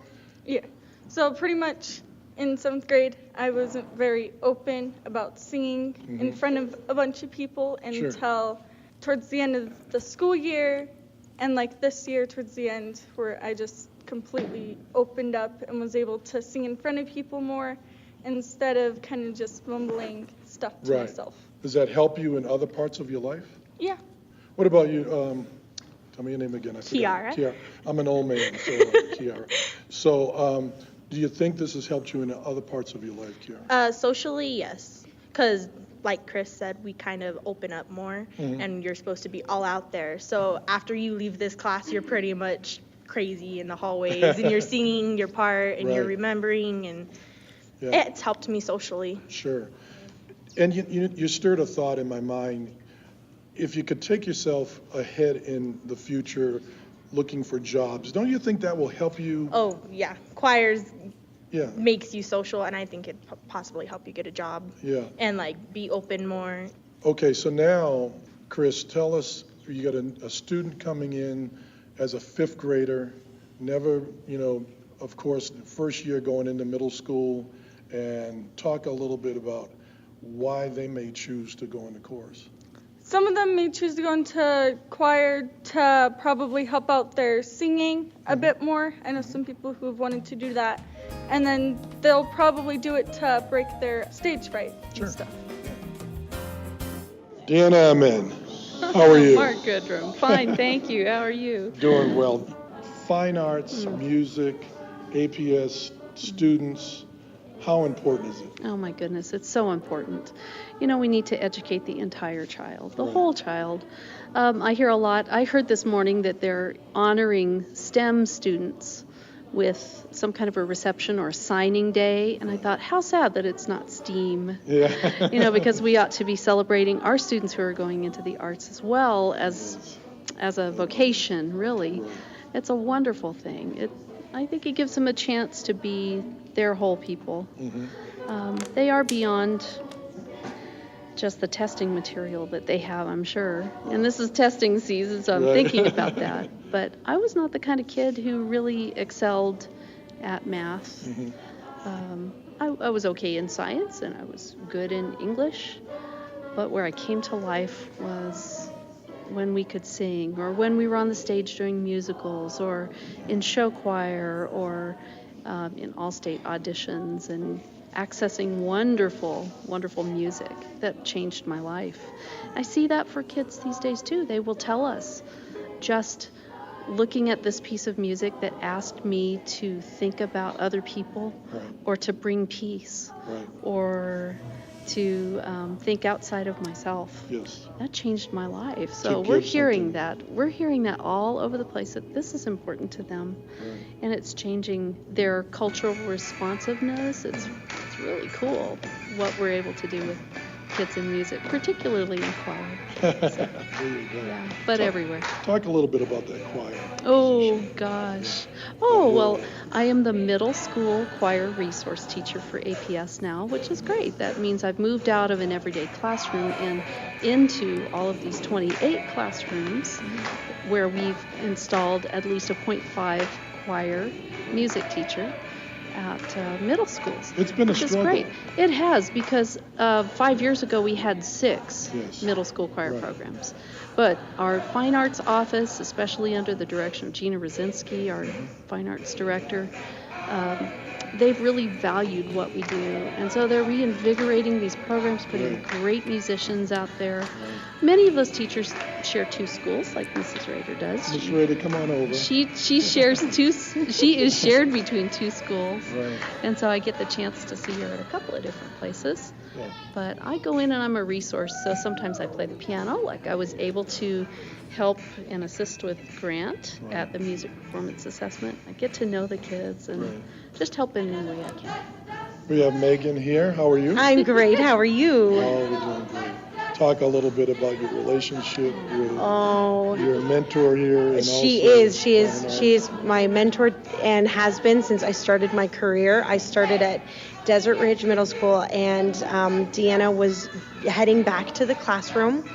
Yeah. So pretty much in 7th grade, I wasn't very open about singing in front of a bunch of people until towards the end of the school year, and like this year towards the end, where I just completely opened up and was able to sing in front of people more instead of kind of just mumbling stuff to Right. myself. Does that help you in other parts of your life? Yeah. What about you? Tell me your name again. I forgot. Kiara. Kiara. I'm an old man, so Kiara. So do you think this has helped you in other parts of your life, Kiara? Socially, yes. Because, like Chris said, we kind of open up more, and you're supposed to be all out there. So after you leave this class, you're pretty much crazy in the hallways, and you're singing your part, and you're Right. remembering, and Yeah. it's helped me socially. Sure. And you stirred a thought in my mind. If you could take yourself ahead in the future looking for jobs, don't you think that will help you? Oh, yeah. Choirs Yeah. makes you social, and I think it possibly help you get a job Yeah. and, like, be open more. Okay, so now, Chris, tell us, you got a student coming in as a 5th grader, never, of course, first year going into middle school, and talk a little bit about why they may choose to go into chorus. Some of them may choose to go into choir to probably help out their singing a bit more. I know some people who have wanted to do that. And then they'll probably do it to break their stage fright and stuff. Deanna Amen, how are you? Mark Goodrum. Fine, thank you. How are you? Doing well. Fine arts, music, APS, students, how important is it? Oh my goodness, it's so important. We need to educate the entire child, the whole child. I hear a lot. I heard this morning that they're honoring STEM students with some kind of a reception or a signing day, and I thought, how sad that it's not STEAM. Yeah. Because we ought to be celebrating our students who are going into the arts as well as a vocation, really. It's a wonderful thing. I think it gives them a chance to be their whole people. They are beyond just the testing material that they have, I'm sure. And this is testing season, so I'm thinking about that. But I was not the kind of kid who really excelled at math. I was okay in science, and I was good in English. But where I came to life was when we could sing, or when we were on the stage doing musicals, or in show choir, or in all-state auditions, and accessing wonderful, wonderful music that changed my life. I see that for kids these days too. They will tell us, just looking at this piece of music that asked me to think about other people, or to bring peace, or to think outside of myself. Yes. That changed my life. So we're hearing that. We're hearing that all over the place, that this is important to them. And it's changing their cultural responsiveness. It's really cool what we're able to do with kids in music, particularly in choir. There you go. Yeah, but everywhere. Talk a little bit about that choir. Oh, gosh. Oh, well, I am the middle school choir resource teacher for APS now, which is great. That means I've moved out of an everyday classroom and into all of these 28 classrooms where we've installed at least a 0.5 choir music teacher at middle schools. It's been a which struggle. is great. It has, because 5 years ago we had 6 middle school choir programs. But our fine arts office, especially under the direction of Gina Rosinski, our fine arts director, they've really valued what we do. And so they're reinvigorating these programs, putting great musicians out there. Many of those teachers share 2 schools, like Mrs. Rader does. Miss Rader, come on over. She shares 2. She is shared between 2 schools, Right. and so I get the chance to see her at a couple of different places. Yeah. But I go in and I'm a resource, so sometimes I play the piano. Like I was able to help and assist with Grant at the music performance assessment. I get to know the kids and just help in any way I can. We have Megan here. How are you? I'm great. How are you? Oh, we're doing great. Talk a little bit about your relationship with your mentor here. And She is my mentor and has been since I started my career. I started at Desert Ridge Middle School, and Deanna was heading back to the classroom.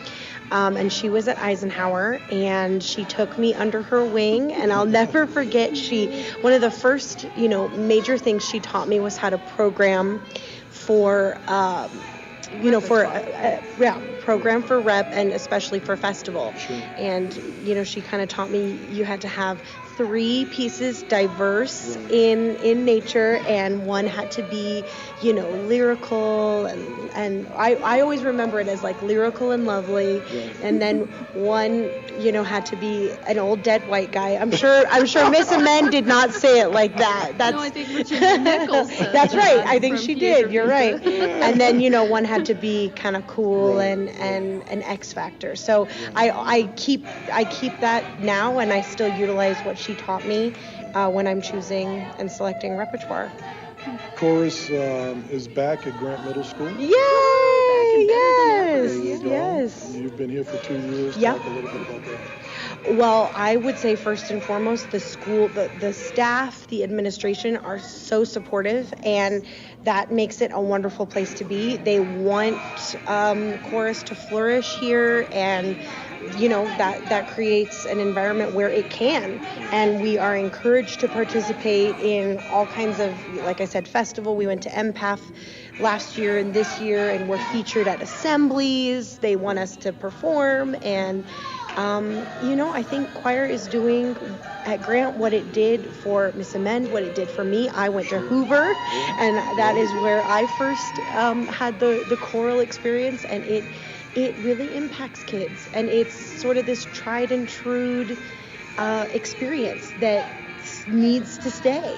And she was at Eisenhower, and she took me under her wing, and I'll never forget, one of the first, major things she taught me was how to program for, program for rep and especially for festival. Sure. And, she kind of taught me you had to have 3 pieces diverse in nature, and one had to be, lyrical, and I always remember it as like lyrical and lovely, and then one, had to be an old dead white guy. I'm sure Miss Amend did not say it like that. No, I think Virginia Nichols said That's right. that I think from she Theater did. You're Music. right. And then, one had to be kind of cool and an X factor. So I keep that now, and I still utilize what she taught me when I'm choosing and selecting repertoire. Chorus is back at Grant Middle School. Yay! Yes! There you go. Yes. You've been here for 2 years. Yep. Talk a little bit about that. Well, I would say first and foremost, the school, the staff, the administration are so supportive, and that makes it a wonderful place to be. They want chorus to flourish here, and that creates an environment where it can, and we are encouraged to participate in all kinds of, like I said, festival. We went to MPAF last year and this year, and we're featured at assemblies. They want us to perform, and I think choir is doing at Grant what it did for Miss Amend, what it did for me. I went to Hoover, and that is where I first had the choral experience, and it really impacts kids, and it's sort of this tried and true experience that needs to stay,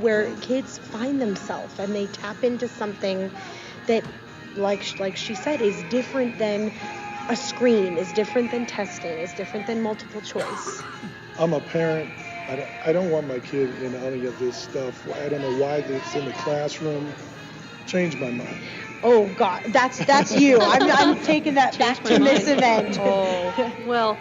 where kids find themselves and they tap into something that, like she said, is different than a screen, is different than testing, is different than multiple choice. I'm a parent. I don't want my kid in any of this stuff. I don't know why it's in the classroom. Change my mind. Oh God, that's you. I'm taking that back to Miss Event. Oh, well,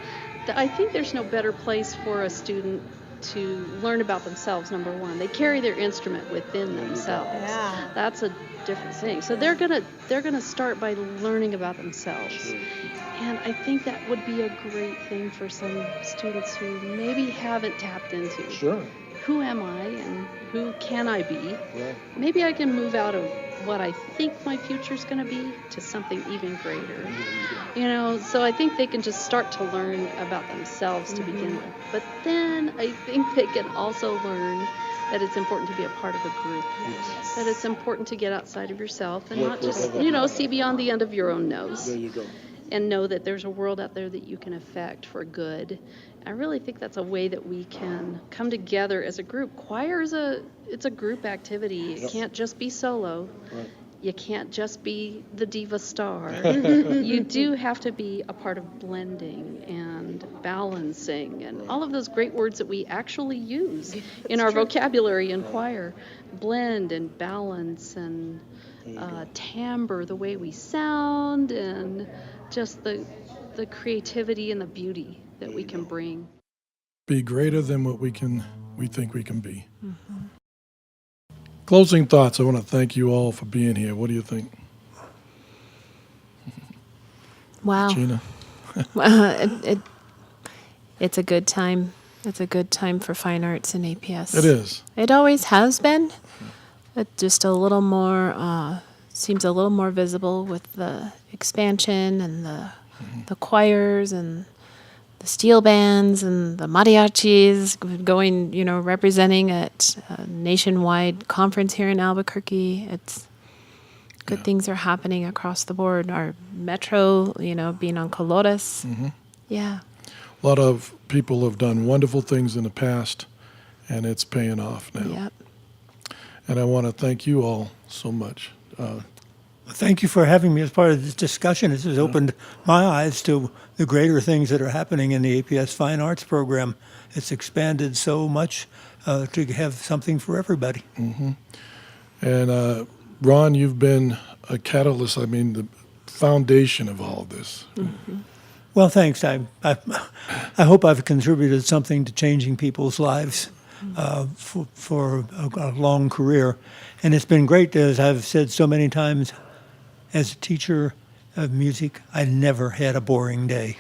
I think there's no better place for a student to learn about themselves. Number one, they carry their instrument within themselves. Yeah. That's a different thing. So they're gonna start by learning about themselves. And I think that would be a great thing for some students who maybe haven't tapped into. Sure. Who am I and who can I be? Right. Maybe I can move out of what I think my future's going to be to something even greater. So I think they can just start to learn about themselves to begin with. But then I think they can also learn that it's important to be a part of a group. Yes. That it's important to get outside of yourself and not just, see beyond the end of your own nose. There you go. And know that there's a world out there that you can affect for good. I really think that's a way that we can come together as a group. Choir it's a group activity. It can't just be solo. Right. You can't just be the diva star. You do have to be a part of blending and balancing and all of those great words that we actually use in our vocabulary in choir. Blend and balance and timbre, the way we sound, and just the creativity and the beauty that we can bring. Be greater than what we think we can be. Mm-hmm. Closing thoughts. I want to thank you all for being here. What do you think? Wow. Gina? It's a good time. It's a good time for fine arts in APS. It is. It always has been. It just a little more, seems a little more visible with the expansion and the choirs and the steel bands and the mariachis going, representing at a nationwide conference here in Albuquerque. It's good things are happening across the board. Our metro, being on Colores. Mm-hmm. Yeah. A lot of people have done wonderful things in the past, and it's paying off now. Yep. And I want to thank you all so much. Thank you for having me as part of this discussion. This has opened my eyes to the greater things that are happening in the APS Fine Arts program. It's expanded so much to have something for everybody. Mm-hmm. And Ron, you've been a catalyst, the foundation of all of this. Mm-hmm. Well, thanks. I hope I've contributed something to changing people's lives for a long career. And it's been great, as I've said so many times, as a teacher of music, I never had a boring day.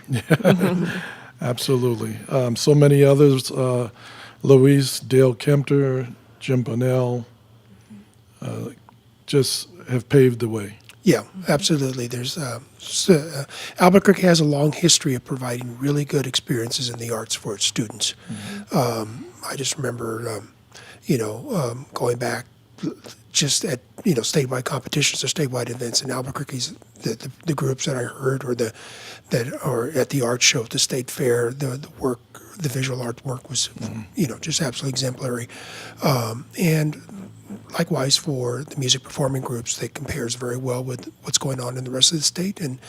Absolutely. So many others, Louise, Dale Kempter, Jim Bonnell, just have paved the way. Yeah, absolutely. There's Albuquerque has a long history of providing really good experiences in the arts for its students. Mm-hmm. I just remember, going back just at statewide competitions or statewide events in Albuquerque's the groups that I heard or that are at the art show at the state fair, the work, the visual art work was just absolutely exemplary, and likewise for the music performing groups, that compares very well with what's going on in the rest of the state. And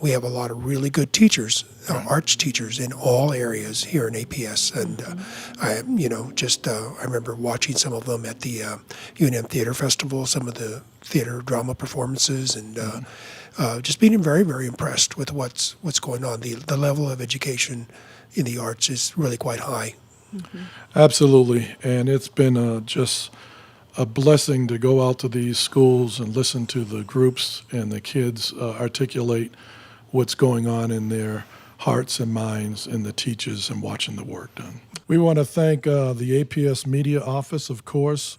we have a lot of really good teachers, arts teachers in all areas here in APS. And I remember watching some of them at the UNM Theater Festival, some of the theater drama performances, and just being very, very impressed with what's going on. The level of education in the arts is really quite high. Mm-hmm. Absolutely. And it's been just a blessing to go out to these schools and listen to the groups and the kids articulate what's going on in their hearts and minds, and the teachers, and watching the work done. We want to thank the APS Media Office, of course,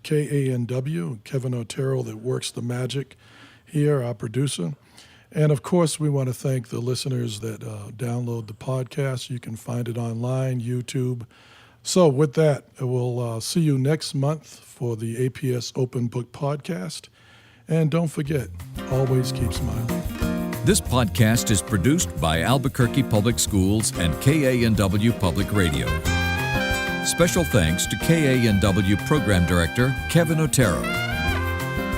KANW, Kevin Otero, that works the magic here, our producer. And of course, we want to thank the listeners that download the podcast. You can find it online, YouTube. So with that, we'll see you next month for the APS Open Book Podcast. And don't forget, always keep smiling. This podcast is produced by Albuquerque Public Schools and KANW Public Radio. Special thanks to KANW Program Director Kevin Otero.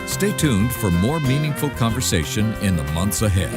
Stay tuned for more meaningful conversation in the months ahead.